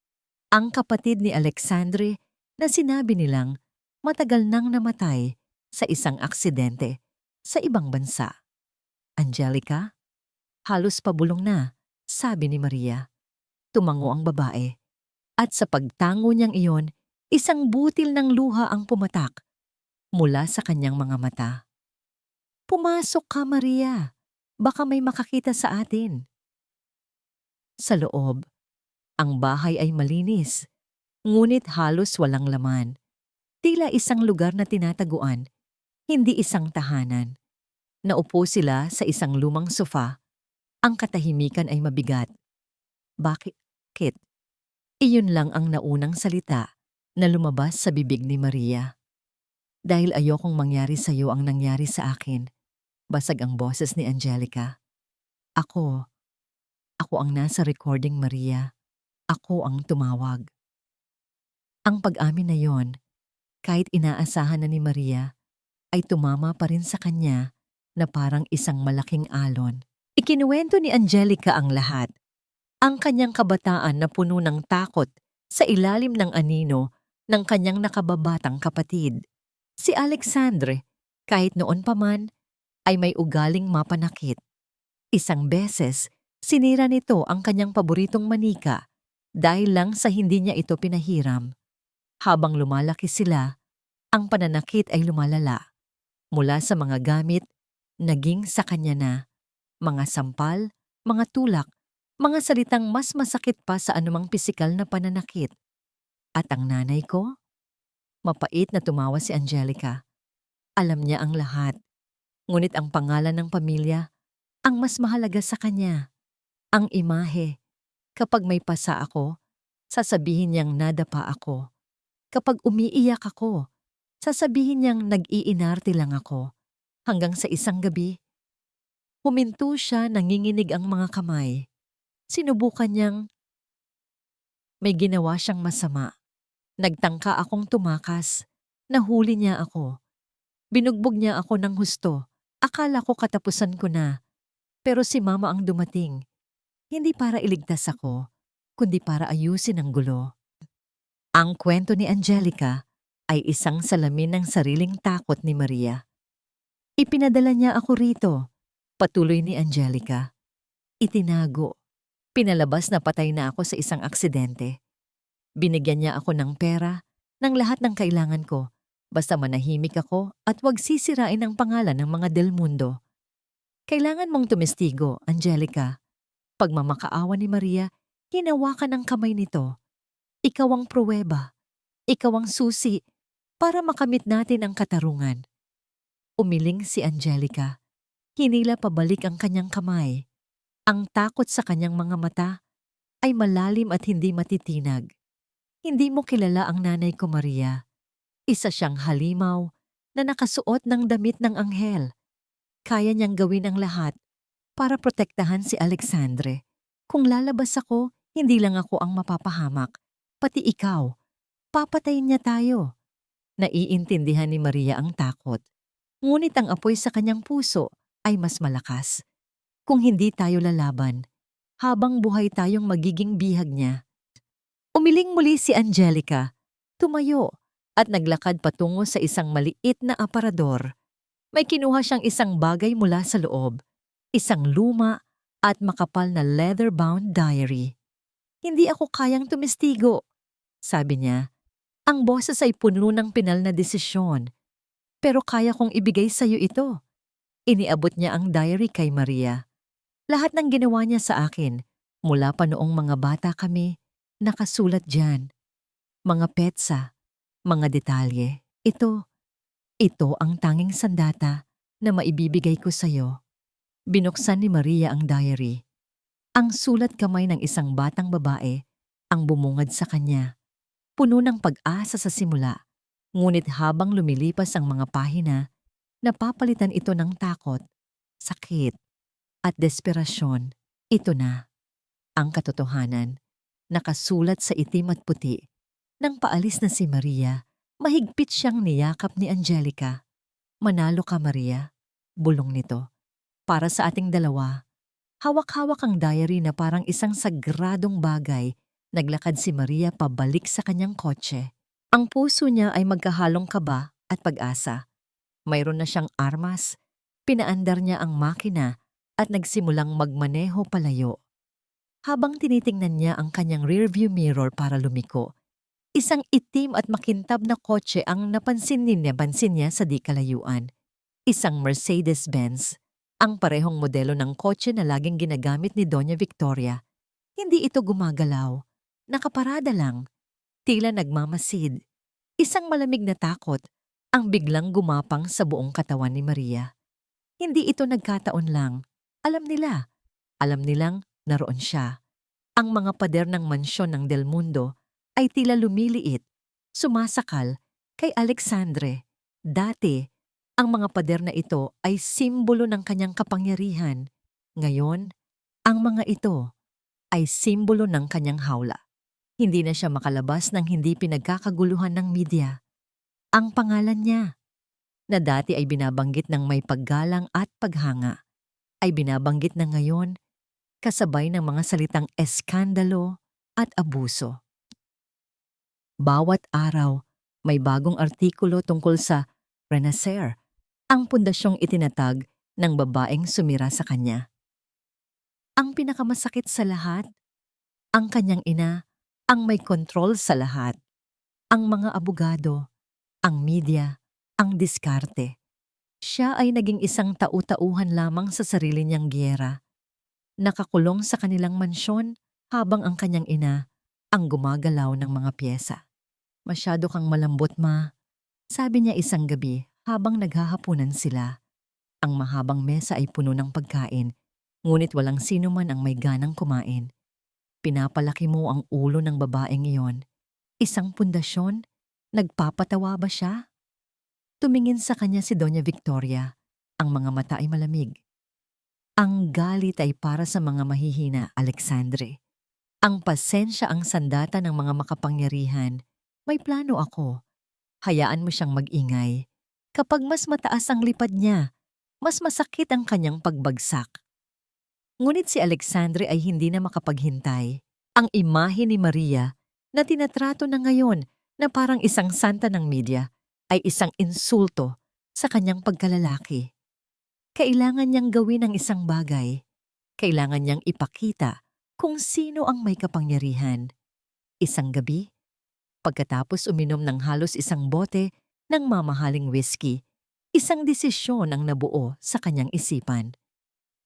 Ang kapatid ni Alexandre na sinabi nilang matagal nang namatay sa isang aksidente sa ibang bansa. Angelica? Halos pabulong na, sabi ni Maria. Tumango ang babae. At sa pagtango niyang iyon, isang butil ng luha ang pumatak mula sa kanyang mga mata. Pumasok ka, Maria. Baka may makakita sa atin. Sa loob, ang bahay ay malinis, ngunit halos walang laman. Tila isang lugar na tinataguan, hindi isang tahanan. Naupo sila sa isang lumang sofa. Ang katahimikan ay mabigat. Bakit? Iyon lang ang naunang salita na lumabas sa bibig ni Maria. Dahil ayokong mangyari sa iyo ang nangyari sa akin, basag ang boses ni Angelica. Ako ang nasa recording, Maria. Ako ang tumawag. Ang pag-amin na yon, kahit inaasahan na ni Maria, ay tumama pa rin sa kanya na parang isang malaking alon. Ikinuwento ni Angelica ang lahat. Ang kanyang kabataan na puno ng takot sa ilalim ng anino ng kanyang nakababatang kapatid. Si Alexandre, kahit noon pa man, ay may ugaling mapanakit. Isang beses, Sinira nito ang kanyang paboritong manika dahil lang sa hindi niya ito pinahiram. Habang lumalaki sila, ang pananakit ay lumalala. Mula sa mga gamit, naging sa kanya na. Mga sampal, mga tulak, mga salitang mas masakit pa sa anumang pisikal na pananakit. At ang nanay ko? Mapait na tumawa si Angelica. Alam niya ang lahat. Ngunit ang pangalan ng pamilya, ang mas mahalaga sa kanya. Ang imahe. Kapag may pasa ako, sasabihin niyang nadapa ako. Kapag umiiyak ako, sasabihin niyang nag-iinarte lang ako. Hanggang sa isang gabi, huminto siya, nanginginig ang mga kamay. Sinubukan niyang may ginawa siyang masama. Nagtangka akong tumakas. Nahuli niya ako. Binugbog niya ako ng husto. Akala ko katapusan ko na. Pero si mama ang dumating. Hindi para iligtas ako, kundi para ayusin ang gulo. Ang kwento ni Angelica ay isang salamin ng sariling takot ni Maria. Ipinadala niya ako rito, patuloy ni Angelica. Itinago. Pinalabas na patay na ako sa isang aksidente. Binigyan niya ako ng pera, ng lahat ng kailangan ko, basta manahimik ako at huwag sisirain ang pangalan ng mga Del Mundo. Kailangan mong tumestigo, Angelica. Pagmamakaawa ni Maria, hinawakan ang kamay nito. Ikaw ang pruweba. Ikaw ang susi para makamit natin ang katarungan. Umiling si Angelica. Hinila pabalik ang kanyang kamay. Ang takot sa kanyang mga mata ay malalim at hindi matitinag. Hindi mo kilala ang nanay ko, Maria. Isa siyang halimaw na nakasuot ng damit ng anghel. Kaya niyang gawin ang lahat para protektahan si Alexandre. Kung lalabas ako, hindi lang ako ang mapapahamak. Pati ikaw. Papatayin niya tayo. Naiintindihan ni Maria ang takot. Ngunit ang apoy sa kanyang puso ay mas malakas. Kung hindi tayo lalaban, habang buhay tayong magiging bihag niya. Umiling muli si Angelica. Tumayo at naglakad patungo sa isang maliit na aparador. May kinuha siyang isang bagay mula sa loob. Isang luma at makapal na leather-bound diary. Hindi ako kayang tumestigo, sabi niya. Ang boses ay puno ng pinal na desisyon. Pero kaya kong ibigay sa iyo ito. Iniabot niya ang diary kay Maria. Lahat ng ginawa niya sa akin, mula pa noong mga bata kami, nakasulat diyan. Mga petsa, mga detalye. Ito ang tanging sandata na maibibigay ko sa iyo. Binuksan ni Maria ang diary. Ang sulat kamay ng isang batang babae ang bumungad sa kanya. Puno ng pag-asa sa simula. Ngunit habang lumilipas ang mga pahina, napapalitan ito ng takot, sakit, at desperasyon. Ito na. Ang katotohanan, nakasulat sa itim at puti. Nang paalis na si Maria, mahigpit siyang niyakap ni Angelica. Manalo ka, Maria. Bulong nito. Para sa ating dalawa. Hawak-hawak ang diary na parang isang sagradong bagay. Naglakad si Maria pabalik sa kanyang kotse. Ang puso niya ay magkahalong kaba at pag-asa. Mayroon na siyang armas. Pinaandar niya ang makina at nagsimulang magmaneho palayo. Habang tinitingnan niya ang kanyang rearview mirror para lumiko, isang itim at makintab na kotse ang napansin niya sa di kalayuan. Isang Mercedes-Benz, ang parehong modelo ng kotse na laging ginagamit ni Doña Victoria. Hindi ito gumagalaw. Nakaparada lang. Tila nagmamasid. Isang malamig na takot ang biglang gumapang sa buong katawan ni Maria. Hindi ito nagkataon lang. Alam nilang naroon siya. Ang mga pader ng mansyon ng Del Mundo ay tila lumiliit, sumasakal kay Alexandre. Dati, ang mga pader na ito ay simbolo ng kanyang kapangyarihan. Ngayon, ang mga ito ay simbolo ng kanyang hawla. Hindi na siya makalabas ng hindi pinagkakaguluhan ng media. Ang pangalan niya, na dati ay binabanggit ng may paggalang at paghanga, ay binabanggit na ngayon kasabay ng mga salitang eskandalo at abuso. Bawat araw, may bagong artikulo tungkol sa Renacer, ang pundasyong itinatag ng babaeng sumira sa kanya. Ang pinakamasakit sa lahat, ang kanyang ina, ang may kontrol sa lahat. Ang mga abogado, ang media, ang diskarte. Siya ay naging isang tau-tauhan lamang sa sarili niyang giyera. Nakakulong sa kanilang mansyon habang ang kanyang ina ang gumagalaw ng mga piyesa. Masyado kang malambot, ma, sabi niya isang gabi habang naghahapunan sila. Ang mahabang mesa ay puno ng pagkain, ngunit walang sino man ang may ganang kumain. Pinapalaki mo ang ulo ng babaeng iyon. Isang pundasyon? Nagpapatawa ba siya? Tumingin sa kanya si Doña Victoria. Ang mga mata ay malamig. Ang galit ay para sa mga mahihina, Alexandre. Ang pasensya ang sandata ng mga makapangyarihan. May plano ako. Hayaan mo siyang mag-ingay. Kapag mas mataas ang lipad niya, mas masakit ang kanyang pagbagsak. Ngunit si Alexandre ay hindi na makapaghintay. Ang imahe ni Maria na tinatrato na ngayon na parang isang santa ng media ay isang insulto sa kanyang pagkalalaki. Kailangan niyang gawin ang isang bagay. Kailangan niyang ipakita kung sino ang may kapangyarihan. Isang gabi, pagkatapos uminom ng halos isang bote ng mamahaling whiskey, isang desisyon ang nabuo sa kanyang isipan.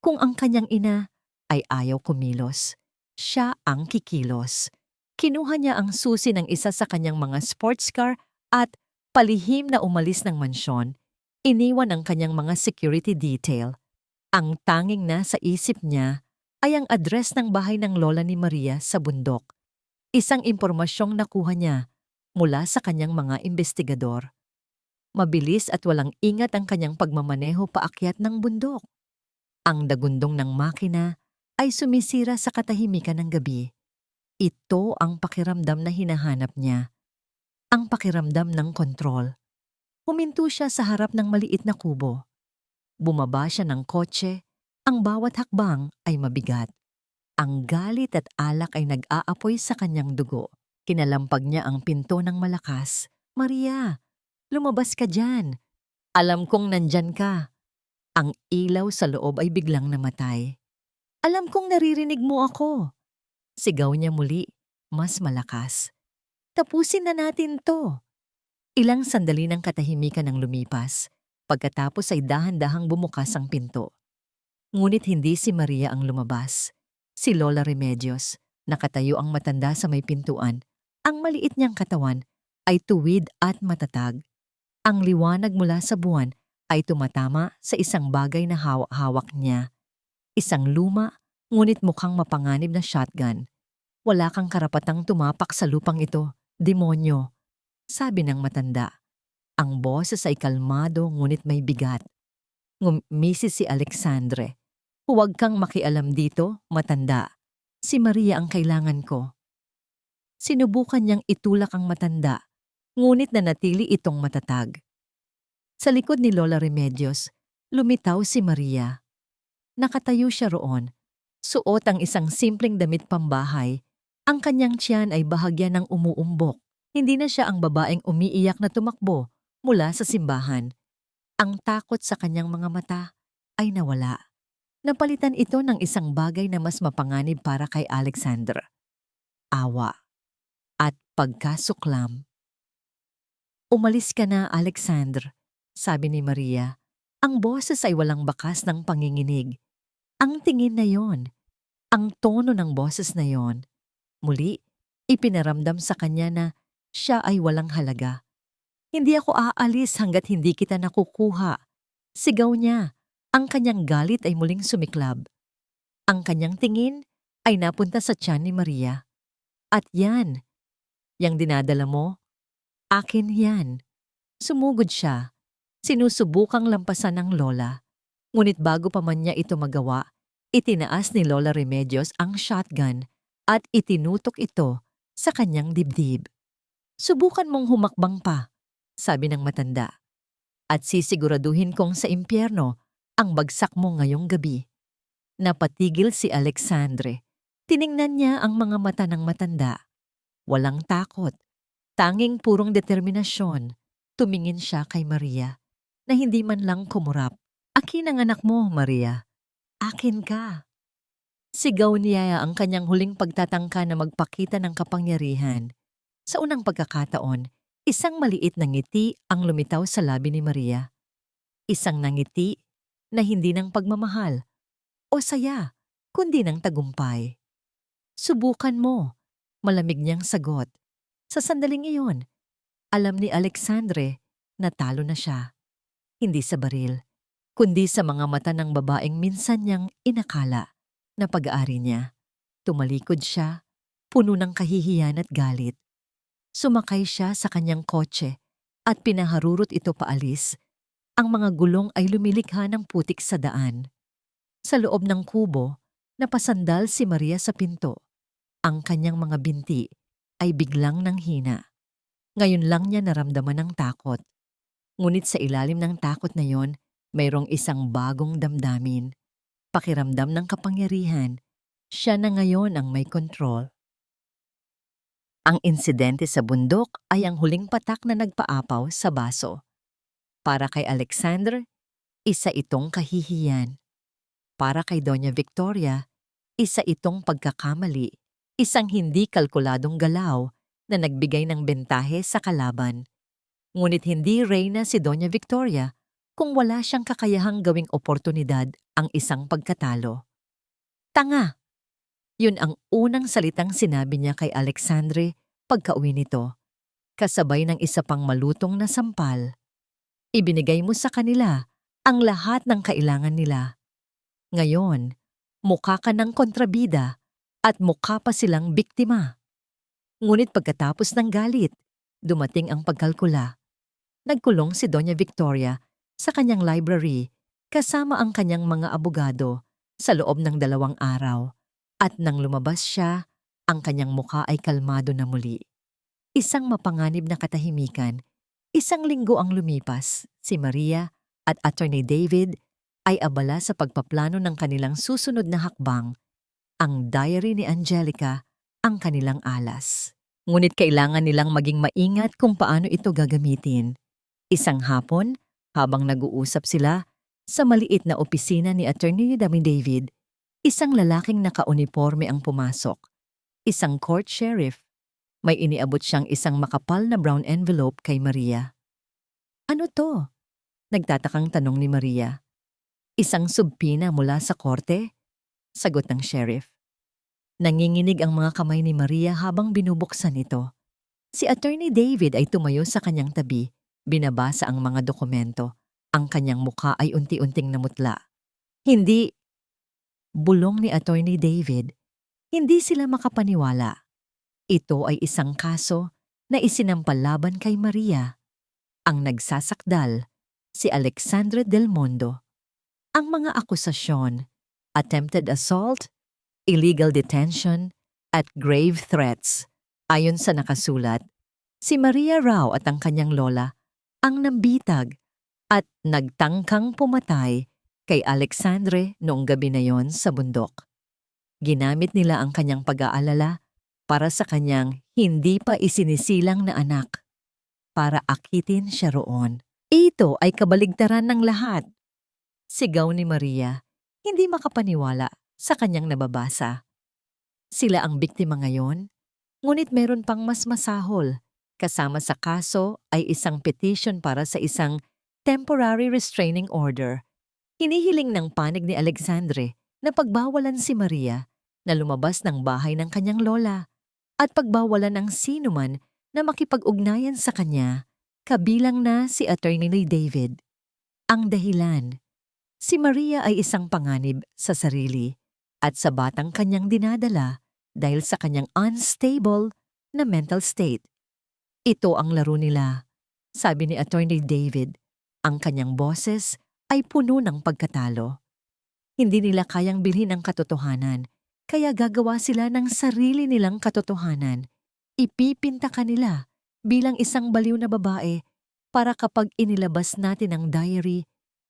Kung ang kanyang ina ay ayaw kumilos, siya ang kikilos. Kinuha niya ang susi ng isa sa kanyang mga sports car at palihim na umalis ng mansyon. Iniwan ang kanyang mga security detail. Ang tanging nasa isip niya ay ang address ng bahay ng lola ni Maria sa bundok. Isang impormasyong nakuha niya mula sa kanyang mga investigador. Mabilis at walang ingat ang kanyang pagmamaneho paakyat ng bundok. Ang dagundong ng makina ay sumisira sa katahimikan ng gabi. Ito ang pakiramdam na hinahanap niya. Ang pakiramdam ng kontrol. Huminto siya sa harap ng maliit na kubo. Bumaba siya ng kotse. Ang bawat hakbang ay mabigat. Ang galit at alak ay nag-aapoy sa kanyang dugo. Kinalampag niya ang pinto ng malakas. Maria, lumabas ka dyan. Alam kong nandyan ka. Ang ilaw sa loob ay biglang namatay. Alam kong naririnig mo ako. Sigaw niya muli, mas malakas. Tapusin na natin to. Ilang sandali ng katahimikan ang lumipas. Pagkatapos ay dahan-dahang bumukas ang pinto. Ngunit hindi si Maria ang lumabas. Si Lola Remedios, nakatayo ang matanda sa may pintuan. Ang maliit niyang katawan ay tuwid at matatag. Ang liwanag mula sa buwan ay tumatama sa isang bagay na hawak niya. Isang luma, ngunit mukhang mapanganib na shotgun. Wala kang karapatang tumapak sa lupang ito, demonyo, sabi ng matanda. Ang boses ay kalmado ngunit may bigat. Ngumisi si Alexandre. Huwag kang makialam dito, matanda. Si Maria ang kailangan ko. Sinubukan niyang itulak ang matanda, ngunit nanatili itong matatag. Sa likod ni Lola Remedios, lumitaw si Maria. Nakatayo siya roon. Suot ang isang simpleng damit pambahay. Ang kanyang tiyan ay bahagya ng umuumbok. Hindi na siya ang babaeng umiiyak na tumakbo mula sa simbahan. Ang takot sa kanyang mga mata ay nawala. Napalitan ito ng isang bagay na mas mapanganib para kay Alexander. Awa at pagkasuklam. Umalis ka na, Alexander, sabi ni Maria. Ang boses ay walang bakas ng panginginig. Ang tingin na yon, ang tono ng boses na yon. Muli, ipinaramdam sa kanya na siya ay walang halaga. Hindi ako aalis hanggat hindi kita nakukuha. Sigaw niya. Ang kanyang galit ay muling sumiklab. Ang kanyang tingin ay napunta sa tiyan ni Maria. At yan, yang dinadala mo, akin yan. Sumugod siya. Sinusubukang lampasan ng lola. Ngunit bago pa man niya ito magawa, itinaas ni Lola Remedios ang shotgun at itinutok ito sa kanyang dibdib. Subukan mong humakbang pa, sabi ng matanda. At sisiguraduhin kong sa impyerno ang bagsak mo ngayong gabi. Napatigil si Alexandre. Tiningnan niya ang mga mata ng matanda. Walang takot, tanging purong determinasyon. Tumingin siya kay Maria na hindi man lang kumurap. Akin ang anak mo, Maria. Akin ka. Sigaw niya ang kanyang huling pagtatangka na magpakita ng kapangyarihan. Sa unang pagkakataon, isang maliit na ngiti ang lumitaw sa labi ni Maria. Isang nangiti na hindi ng pagmamahal o saya, kundi ng tagumpay. Subukan mo, malamig niyang sagot. Sa sandaling iyon, alam ni Alexandre na talo na siya. Hindi sa baril, kundi sa mga mata ng babaeng minsan niyang inakala na pag-aari niya. Tumalikod siya, puno ng kahihiyan at galit. Sumakay siya sa kanyang kotse at pinaharurot ito paalis. Ang mga gulong ay lumilikha ng putik sa daan. Sa loob ng kubo, napasandal si Maria sa pinto. Ang kanyang mga binti ay biglang nanghina. Ngayon lang niya naramdaman ng takot. Ngunit sa ilalim ng takot na yon, mayroong isang bagong damdamin. Pakiramdam ng kapangyarihan. Siya na ngayon ang may kontrol. Ang insidente sa bundok ay ang huling patak na nagpaapaw sa baso. Para kay Alexander, isa itong kahihiyan. Para kay Doña Victoria, isa itong pagkakamali, isang hindi kalkuladong galaw na nagbigay ng bentahe sa kalaban. Ngunit hindi reyna si Doña Victoria kung wala siyang kakayahang gawing oportunidad ang isang pagkatalo. Tanga! Yun ang unang salitang sinabi niya kay Alexandre pagka-uwi nito, kasabay ng isa pang malutong na sampal. Ibinigay mo sa kanila ang lahat ng kailangan nila. Ngayon, mukha ka ng kontrabida at mukha pa silang biktima. Ngunit pagkatapos ng galit, dumating ang pagkalkula. Nagkulong si Doña Victoria sa kanyang library kasama ang kanyang mga abogado sa loob ng 2 araw. At nang lumabas siya, ang kanyang mukha ay kalmado na muli. Isang mapanganib na katahimikan. 1 linggo ang lumipas, si Maria at Attorney David ay abala sa pagpaplano ng kanilang susunod na hakbang. Ang diary ni Angelica ang kanilang alas. Ngunit kailangan nilang maging maingat kung paano ito gagamitin. Isang hapon, habang nag-uusap sila sa maliit na opisina ni Attorney David, isang lalaking nakauniporme ang pumasok. Isang court sheriff. May iniabot siyang isang makapal na brown envelope kay Maria. Ano to? Nagtatakang tanong ni Maria. Isang subpina mula sa korte? Sagot ng sheriff. Nanginginig ang mga kamay ni Maria habang binubuksan ito. Si Attorney David ay tumayo sa kanyang tabi. Binabasa ang mga dokumento. Ang kanyang mukha ay unti-unting namutla. Hindi, bulong ni Attorney David, hindi sila makapaniwala. Ito ay isang kaso na isinampal laban kay Maria. Ang nagsasakdal, si Alexandre Del Mondo. Ang mga akusasyon, attempted assault, illegal detention, at grave threats. Ayon sa nakasulat, si Maria raw at ang kanyang lola ang nambitag at nagtangkang pumatay kay Alexandre noong gabi na yon sa bundok. Ginamit nila ang kanyang pag-aalala para sa kanyang hindi pa isinisilang na anak, para akitin siya roon. Ito ay kabaligtaran ng lahat. Sigaw ni Maria, hindi makapaniwala sa kanyang nababasa. Sila ang biktima ngayon, ngunit meron pang mas masahol. Kasama sa kaso ay isang petition para sa isang temporary restraining order. Hinihiling ng panig ni Alexandre na pagbawalan si Maria na lumabas ng bahay ng kanyang lola at pagbawalan ng sinuman na makipag-ugnayan sa kanya, kabilang na si Attorney David. Ang dahilan, si Maria ay isang panganib sa sarili at sa batang kanyang dinadala dahil sa kanyang unstable na mental state. Ito ang laro nila, sabi ni Attorney David. Ang kanyang boses ay puno ng pagkatalo. Hindi nila kayang bilhin ang katotohanan, kaya gagawa sila ng sarili nilang katotohanan. Ipipinta kanila bilang isang baliw na babae para kapag inilabas natin ang diary,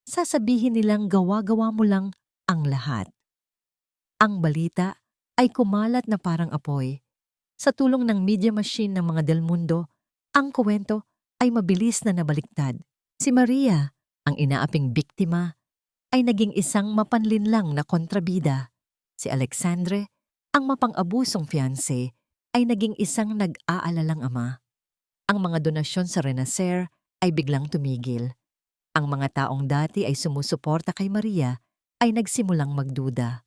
sasabihin nilang gawa-gawa mo lang ang lahat. Ang balita ay kumalat na parang apoy. Sa tulong ng media machine ng mga Del Mundo, ang kwento ay mabilis na nabaliktad. Si Maria, ang inaaping biktima, ay naging isang mapanlinlang na kontrabida. Si Alexandre, ang mapang-abusong fiancé, ay naging isang nag-aalalang ama. Ang mga donasyon sa Renacer ay biglang tumigil. Ang mga taong dati ay sumusuporta kay Maria ay nagsimulang magduda.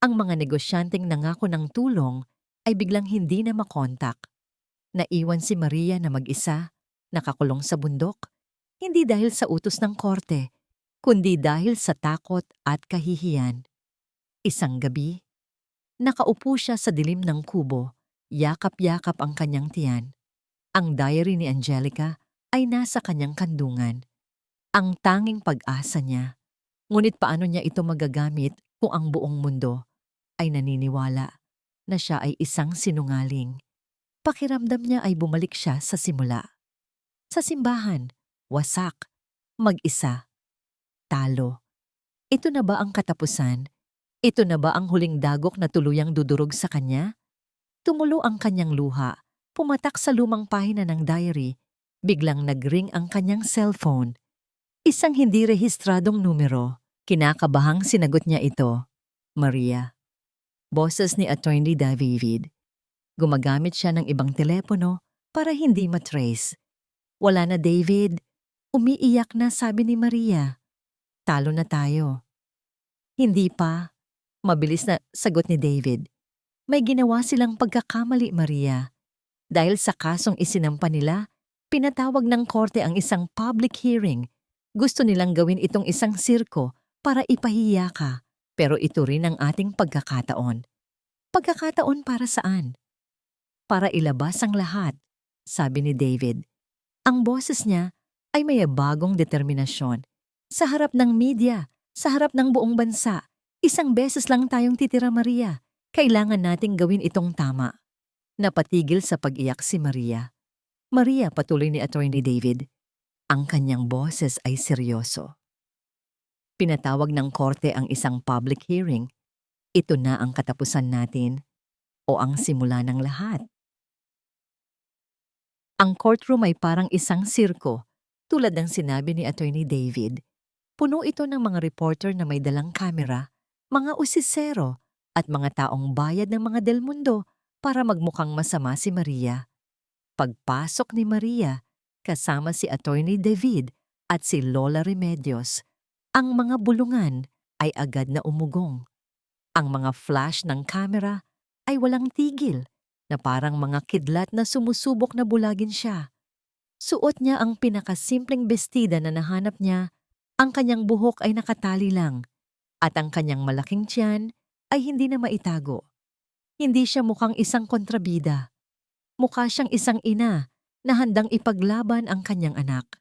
Ang mga negosyanteng nangako ng tulong ay biglang hindi na makontak. Naiwan si Maria na mag-isa, nakakulong sa bundok, hindi dahil sa utos ng korte, kundi dahil sa takot at kahihiyan. Isang gabi, nakaupo siya sa dilim ng kubo, yakap-yakap ang kanyang tiyan. Ang diary ni Angelica ay nasa kanyang kandungan. Ang tanging pag-asa niya. Ngunit paano niya ito magagamit kung ang buong mundo ay naniniwala na siya ay isang sinungaling? Pakiramdam niya ay bumalik siya sa simula. Sa simbahan, wasak, mag-isa, talo. Ito na ba ang katapusan? Ito na ba ang huling dagok na tuluyang dudurog sa kanya? Tumulo ang kanyang luha, pumatak sa lumang pahina ng diary, biglang nagring ang kanyang cellphone. Isang hindi rehistradong numero. Kinakabahang sinagot niya ito. Maria. Boses ni Attorney David. Gumagamit siya ng ibang telepono para hindi matrace. Wala na, David. Umiiyak na, sabi ni Maria. Talo na tayo. Hindi pa. Mabilis na sagot ni David. May ginawa silang pagkakamali, Maria. Dahil sa kasong isinampa nila, pinatawag ng korte ang isang public hearing. Gusto nilang gawin itong isang sirko para ipahiya ka. Pero ito rin ang ating pagkakataon. Pagkakataon para saan? Para ilabas ang lahat, sabi ni David. Ang boses niya ay may bagong determinasyon. Sa harap ng media, sa harap ng buong bansa, isang beses lang tayong titira, Maria. Kailangan nating gawin itong tama. Napatigil sa pag-iyak si Maria. Maria, patuloy ni Attorney David. Ang kanyang boses ay seryoso. Pinatawag ng korte ang isang public hearing. Ito na ang katapusan natin o ang simula ng lahat. Ang courtroom ay parang isang sirko, tulad ng sinabi ni Attorney David. Puno ito ng mga reporter na may dalang kamera, mga usisero, at mga taong bayad ng mga Del Mundo para magmukhang masama si Maria. Pagpasok ni Maria, kasama si Attorney David at si Lola Remedios, ang mga bulungan ay agad na umugong. Ang mga flash ng kamera ay walang tigil na parang mga kidlat na sumusubok na bulagin siya. Suot niya ang pinakasimpleng bestida na nahanap niya, ang kanyang buhok ay nakatali lang, at ang kanyang malaking tiyan ay hindi na maitago. Hindi siya mukhang isang kontrabida. Mukha siyang isang ina na handang ipaglaban ang kanyang anak.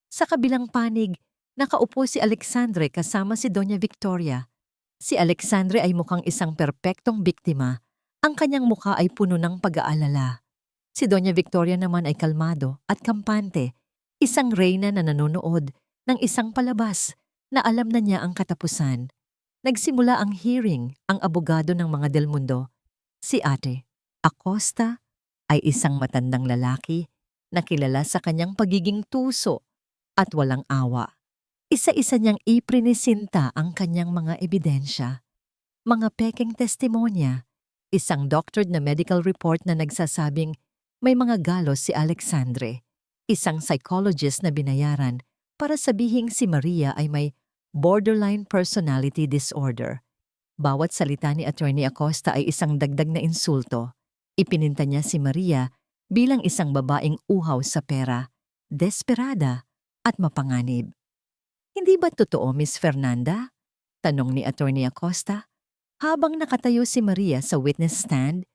Sa kabilang panig, nakaupo si Alexandre kasama si Doña Victoria. Si Alexandre ay mukhang isang perpektong biktima. Ang kanyang mukha ay puno ng pag-aalala. Si Doña Victoria naman ay kalmado at kampante, isang reyna na nanonood ng isang palabas na alam na niya ang katapusan. Nagsimula ang hearing, ang abogado ng mga Del Mundo. Si Ate Acosta ay isang matandang lalaki na kilala sa kanyang pagiging tuso at walang awa. Isa-isa niyang iprinisinta ang kanyang mga ebidensya, mga pekeng testimonya, isang doctored na medical report na nagsasabing may mga galos si Alexandre, isang psychologist na binayaran para sabihing si Maria ay may borderline personality disorder. Bawat salita ni Attorney Acosta ay isang dagdag na insulto. Ipininta niya si Maria bilang isang babaeng uhaw sa pera, desperada at mapanganib. Hindi ba totoo, Miss Fernanda? Tanong ni Attorney Acosta habang nakatayo si Maria sa witness stand.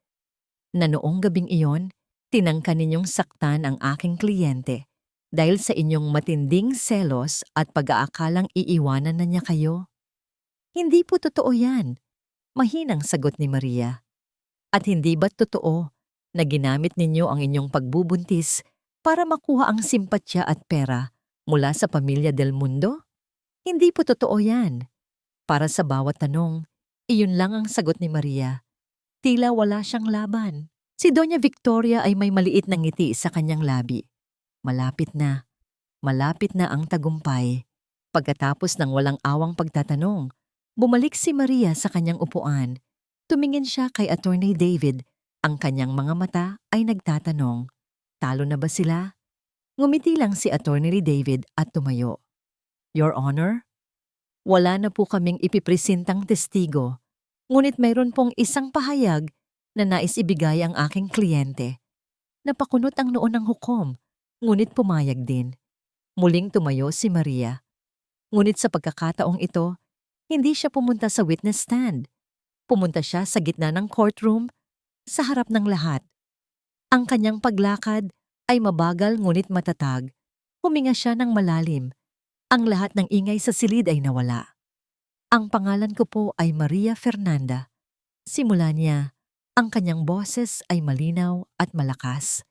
Na noong gabing iyon, tinangka ninyong saktan ang aking kliyente dahil sa inyong matinding selos at pag-aakalang iiwanan na niya kayo. Hindi po totoo yan, mahinang sagot ni Maria. At hindi ba't totoo na ginamit ninyo ang inyong pagbubuntis para makuha ang simpatya at pera mula sa pamilya Del Mundo? Hindi po totoo yan. Para sa bawat tanong, iyon lang ang sagot ni Maria. Tila wala siyang laban. Si Doña Victoria ay may maliit na ngiti sa kanyang labi. Malapit na ang tagumpay. Pagkatapos ng walang awang pagtatanong, Bumalik si Maria sa kanyang upuan. Tumingin siya kay Attorney David. Ang kanyang mga mata ay nagtatanong, talo na ba sila? Ngumiti lang si Attorney David at tumayo. Your Honor, wala na po kaming ipipresentang testigo, ngunit mayroon pong isang pahayag na nais ibigay ang aking kliyente. Napakunot ang noo ng hukom, ngunit pumayag din. Muling tumayo si Maria. Ngunit sa pagkakataong ito, hindi siya pumunta sa witness stand. Pumunta siya sa gitna ng courtroom, sa harap ng lahat. Ang kanyang paglakad ay mabagal ngunit matatag. Huminga siya ng malalim. Ang lahat ng ingay sa silid ay nawala. Ang pangalan ko po ay Maria Fernanda. Simula niya, ang kanyang boses ay malinaw at malakas.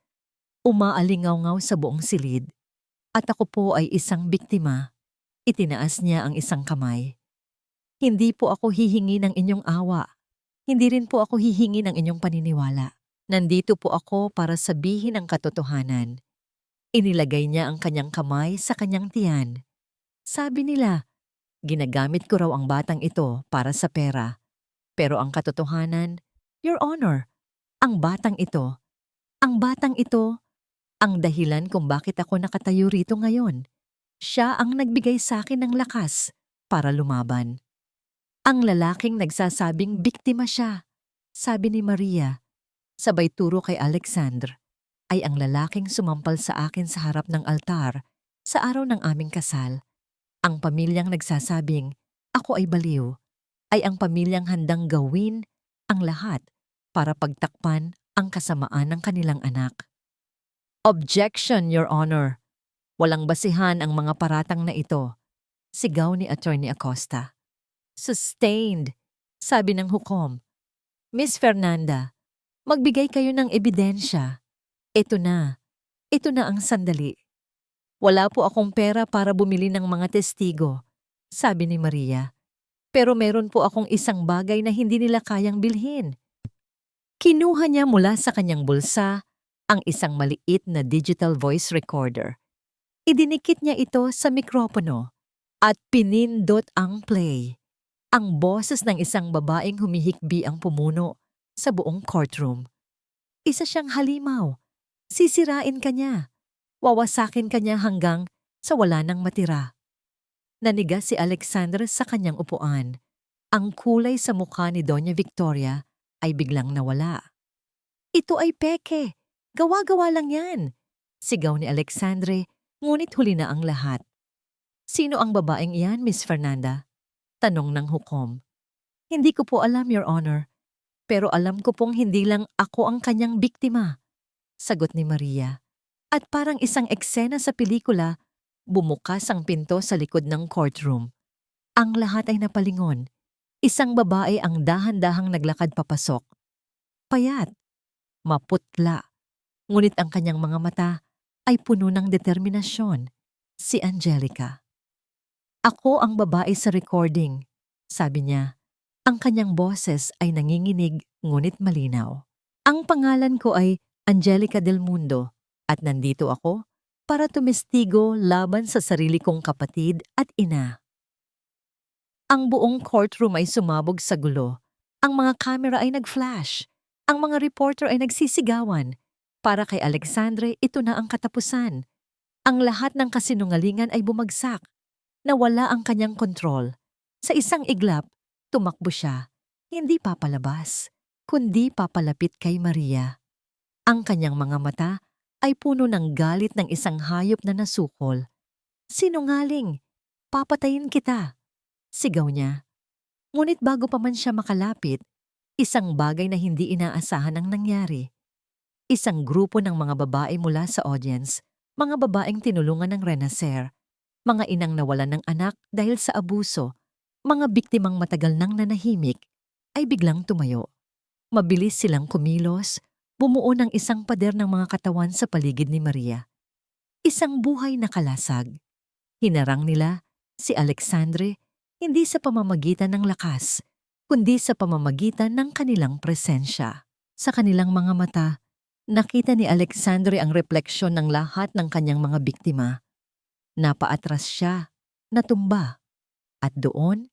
Umaalingaw-ngaw sa buong silid. At ako po ay isang biktima. Itinaas niya ang isang kamay. Hindi po ako hihingi ng inyong awa. Hindi rin po ako hihingi ng inyong paniniwala. Nandito po ako para sabihin ang katotohanan. Inilagay niya ang kanyang kamay sa kanyang tiyan. Sabi nila, ginagamit ko raw ang batang ito para sa pera. Pero ang katotohanan, Your Honor, ang batang ito, ang dahilan kung bakit ako nakatayo rito ngayon. Siya ang nagbigay sa akin ng lakas para lumaban. Ang lalaking nagsasabing biktima siya, sabi ni Maria. Sabay turo kay Alexander, ay ang lalaking sumampal sa akin sa harap ng altar sa araw ng aming kasal. Ang pamilyang nagsasabing, ako ay baliw, ay ang pamilyang handang gawin ang lahat para pagtakpan ang kasamaan ng kanilang anak. Objection, Your Honor. Walang basihan ang mga paratang na ito, sigaw ni Attorney Acosta. Sustained, sabi ng hukom. Miss Fernanda, magbigay kayo ng ebidensya. Ito na ang sandali. Wala po akong pera para bumili ng mga testigo, sabi ni Maria. Pero meron po akong isang bagay na hindi nila kayang bilhin. Kinuha niya mula sa kanyang bulsa ang isang maliit na digital voice recorder. Idinikit niya ito sa mikropono at pinindot ang play. Ang boses ng isang babaeng humihikbi ang pumuno sa buong courtroom. Isa siyang halimaw. Sisirain ka niya. Wawasakin ka niya hanggang sa wala nang matira. Naniga si Alexander sa kanyang upuan. Ang kulay sa mukha ni Doña Victoria ay biglang nawala. Ito ay peke. Gawa-gawa lang yan. Sigaw ni Alexandre, ngunit huli na ang lahat. Sino ang babaeng iyan, Miss Fernanda? Tanong ng hukom. Hindi ko po alam, Your Honor. Pero alam ko pong hindi lang ako ang kanyang biktima. Sagot ni Maria. At parang isang eksena sa pelikula, bumukas ang pinto sa likod ng courtroom. Ang lahat ay napalingon. Isang babae ang dahan-dahang naglakad papasok. Payat, maputla, ngunit ang kanyang mga mata ay puno ng determinasyon. Si Angelica. Ako ang babae sa recording, sabi niya. Ang kanyang boses ay nanginginig ngunit malinaw. Ang pangalan ko ay Angelica Del Mundo at nandito ako para tumestigo laban sa sarili kong kapatid at ina. Ang buong courtroom ay sumabog sa gulo. Ang mga kamera ay nag-flash. Ang mga reporter ay nagsisigawan. Para kay Alexandre, ito na ang katapusan. Ang lahat ng kasinungalingan ay bumagsak. Nawala ang kanyang kontrol. Sa isang iglap, tumakbo siya. Hindi papalabas, kundi papalapit kay Maria. Ang kanyang mga mata ay puno ng galit ng isang hayop na nasukol. Sinungaling! Papatayin kita! Sigaw niya. Ngunit bago pa man siya makalapit, isang bagay na hindi inaasahan ang nangyari. Isang grupo ng mga babae mula sa audience, mga babaeng tinulungan ng Renacer, mga inang nawalan ng anak dahil sa abuso, mga biktimang matagal nang nanahimik, ay biglang tumayo. Mabilis silang kumilos, bumuo ng isang pader ng mga katawan sa paligid ni Maria. Isang buhay na kalasag. Hinarang nila si Alexandre hindi sa pamamagitan ng lakas, kundi sa pamamagitan ng kanilang presensya. Sa kanilang mga mata, nakita ni Alexandre ang refleksyon ng lahat ng kanyang mga biktima. Napaatras siya, natumba, at doon,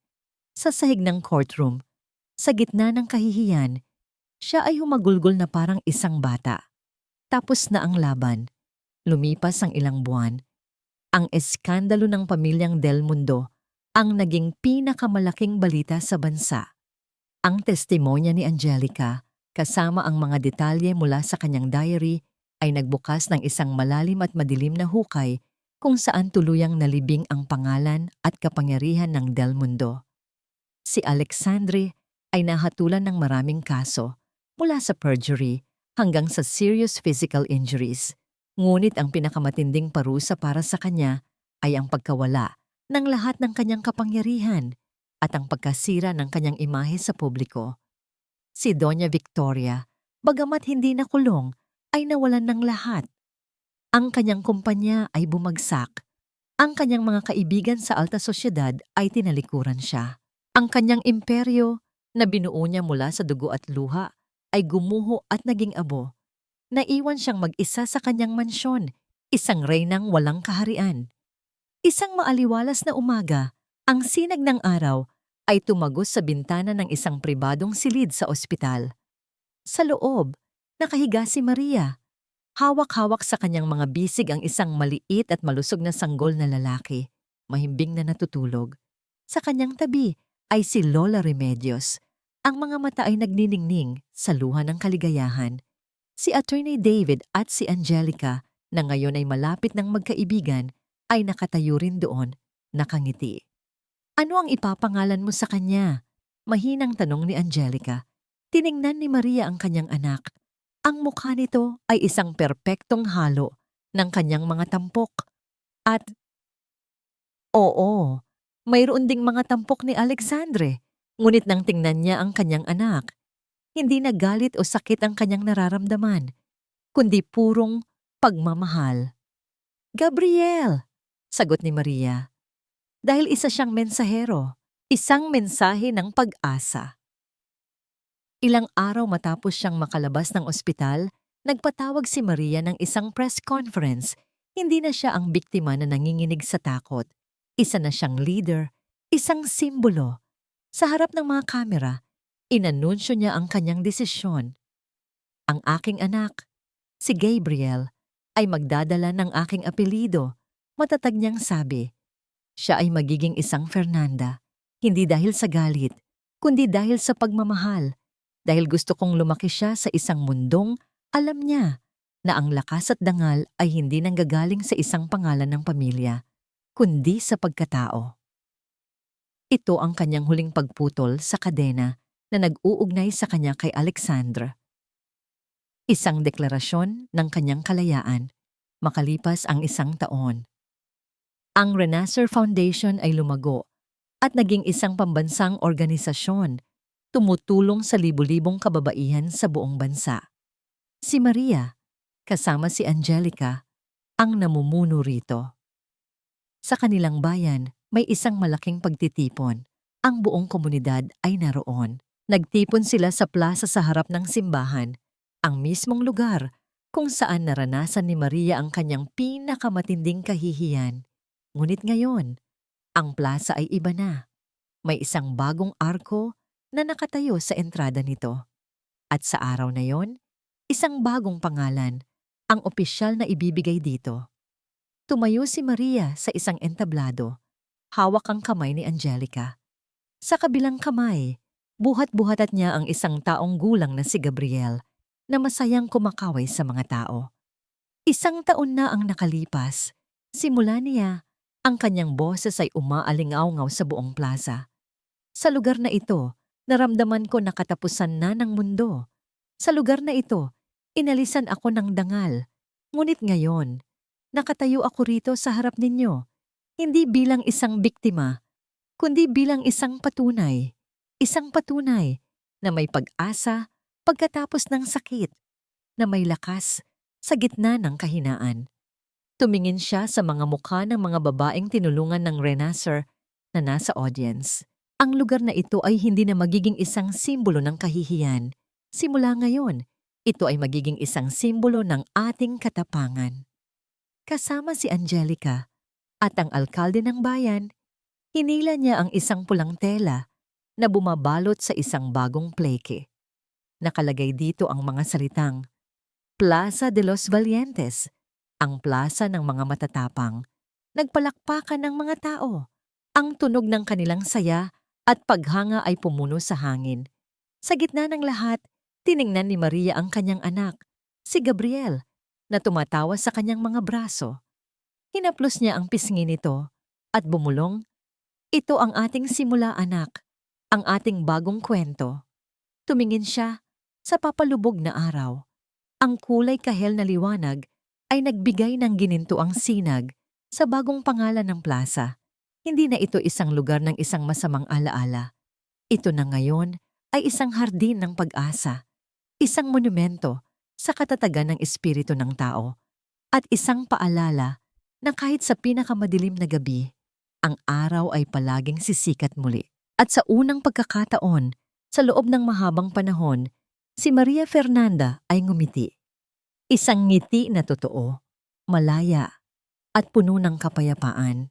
Sa sahig ng courtroom, sa gitna ng kahihiyan, siya ay humagulgol na parang isang bata. Tapos na ang laban. Lumipas ang ilang buwan. Ang eskandalo ng pamilyang Del Mundo ang naging pinakamalaking balita sa bansa. Ang testimonya ni Angelica, kasama ang mga detalye mula sa kanyang diary, ay nagbukas ng isang malalim at madilim na hukay kung saan tuluyang nalibing ang pangalan at kapangyarihan ng Del Mundo. Si Alexandre ay nahatulan ng maraming kaso, mula sa perjury hanggang sa serious physical injuries. Ngunit ang pinakamatinding parusa para sa kanya ay ang pagkawala ng lahat ng kanyang kapangyarihan at ang pagkasira ng kanyang imahe sa publiko. Si Doña Victoria, bagamat hindi nakulong, ay nawalan ng lahat. Ang kanyang kumpanya ay bumagsak. Ang kanyang mga kaibigan sa alta sosyedad ay tinalikuran siya. Ang kanyang imperyo, na binuo niya mula sa dugo at luha, ay gumuho at naging abo. Naiwan siyang mag-isa sa kanyang mansyon, isang reynang walang kaharian. Isang maaliwalas na umaga, ang sinag ng araw ay tumagos sa bintana ng isang pribadong silid sa ospital. Sa loob, nakahiga si Maria. Hawak-hawak sa kanyang mga bisig ang isang maliit at malusog na sanggol na lalaki, mahimbing na natutulog. Sa kanyang tabi ay si Lola Remedios. Ang mga mata ay nagniningning sa luha ng kaligayahan. Si Attorney David at si Angelica, na ngayon ay malapit ng magkaibigan, ay nakatayo rin doon, nakangiti. Ano ang ipapangalan mo sa kanya? Mahinang tanong ni Angelica. Tiningnan ni Maria ang kanyang anak. Ang mukha nito ay isang perpektong halo ng kanyang mga tampok. At, oo, mayroon ding mga tampok ni Alexandre. Ngunit nang tingnan niya ang kanyang anak, hindi na galit o sakit ang kanyang nararamdaman, kundi purong pagmamahal. Gabriel, sagot ni Maria. Dahil isa siyang mensahero, isang mensahe ng pag-asa. Ilang araw matapos siyang makalabas ng ospital, nagpatawag si Maria ng isang press conference. Hindi na siya ang biktima na nanginginig sa takot. Isa na siyang leader, isang simbolo. Sa harap ng mga kamera, inanunsyo niya ang kanyang desisyon. Ang aking anak, si Gabriel, ay magdadala ng aking apelido. Matatag niyang sabi. Siya ay magiging isang Fernanda, hindi dahil sa galit, kundi dahil sa pagmamahal. Dahil gusto kong lumaki siya sa isang mundong alam niya na ang lakas at dangal ay hindi nanggagaling sa isang pangalan ng pamilya, kundi sa pagkatao. Ito ang kanyang huling pagputol sa kadena na nag-uugnay sa kanya kay Alexandre. Isang deklarasyon ng kanyang kalayaan, makalipas ang isang taon. Ang Renacer Foundation ay lumago at naging isang pambansang organisasyon, tumutulong sa libu-libong kababaihan sa buong bansa. Si Maria, kasama si Angelica, ang namumuno rito. Sa kanilang bayan, may isang malaking pagtitipon. Ang buong komunidad ay naroon. Nagtipon sila sa plaza sa harap ng simbahan, ang mismong lugar kung saan naranasan ni Maria ang kanyang pinakamatinding kahihiyan. Ngunit ngayon, ang plaza ay iba na. May isang bagong arko na nakatayo sa entrada nito. At sa araw na yon, isang bagong pangalan ang opisyal na ibibigay dito. Tumayo si Maria sa isang entablado. Hawak ang kamay ni Angelica. Sa kabilang kamay, buhat-buhatat niya ang isang taong gulang na si Gabriel na masayang kumakaway sa mga tao. Isang taon na ang nakalipas. Simula niya, ang kanyang boses ay umaalingaw-ngaw sa buong plaza. Sa lugar na ito, naramdaman ko na katapusan na ng mundo. Sa lugar na ito, inalisan ako ng dangal. Ngunit ngayon, nakatayo ako rito sa harap ninyo, hindi bilang isang biktima, kundi bilang isang patunay. Isang patunay na may pag-asa pagkatapos ng sakit, na may lakas sa gitna ng kahinaan. Tumingin siya sa mga mukha ng mga babaeng tinulungan ng Renacer na nasa audience. Ang lugar na ito ay hindi na magiging isang simbolo ng kahihiyan. Simula ngayon, ito ay magiging isang simbolo ng ating katapangan. Kasama si Angelica at ang alkalde ng bayan, hinila niya ang isang pulang tela na bumabalot sa isang bagong pleke. Nakalagay dito ang mga salitang, Plaza de los Valientes, ang plaza ng mga matatapang. Nagpalakpakan ng mga tao. Ang tunog ng kanilang saya at paghanga ay pumuno sa hangin. Sa gitna ng lahat, tiningnan ni Maria ang kanyang anak, si Gabriel, na tumatawa sa kanyang mga braso. Hinaplos niya ang pisngi nito at bumulong, "Ito ang ating simula, anak, ang ating bagong kwento." Tumingin siya sa papalubog na araw. Ang kulay kahel na liwanag ay nagbigay ng ginintuang sinag sa bagong pangalan ng plaza. Hindi na ito isang lugar ng isang masamang alaala. Ito na ngayon ay isang hardin ng pag-asa, isang monumento sa katatagan ng espiritu ng tao, at isang paalala na kahit sa pinakamadilim na gabi, ang araw ay palaging sisikat muli. At sa unang pagkakataon, sa loob ng mahabang panahon, si Maria Fernanda ay ngumiti. Isang ngiti na totoo, malaya, at puno ng kapayapaan.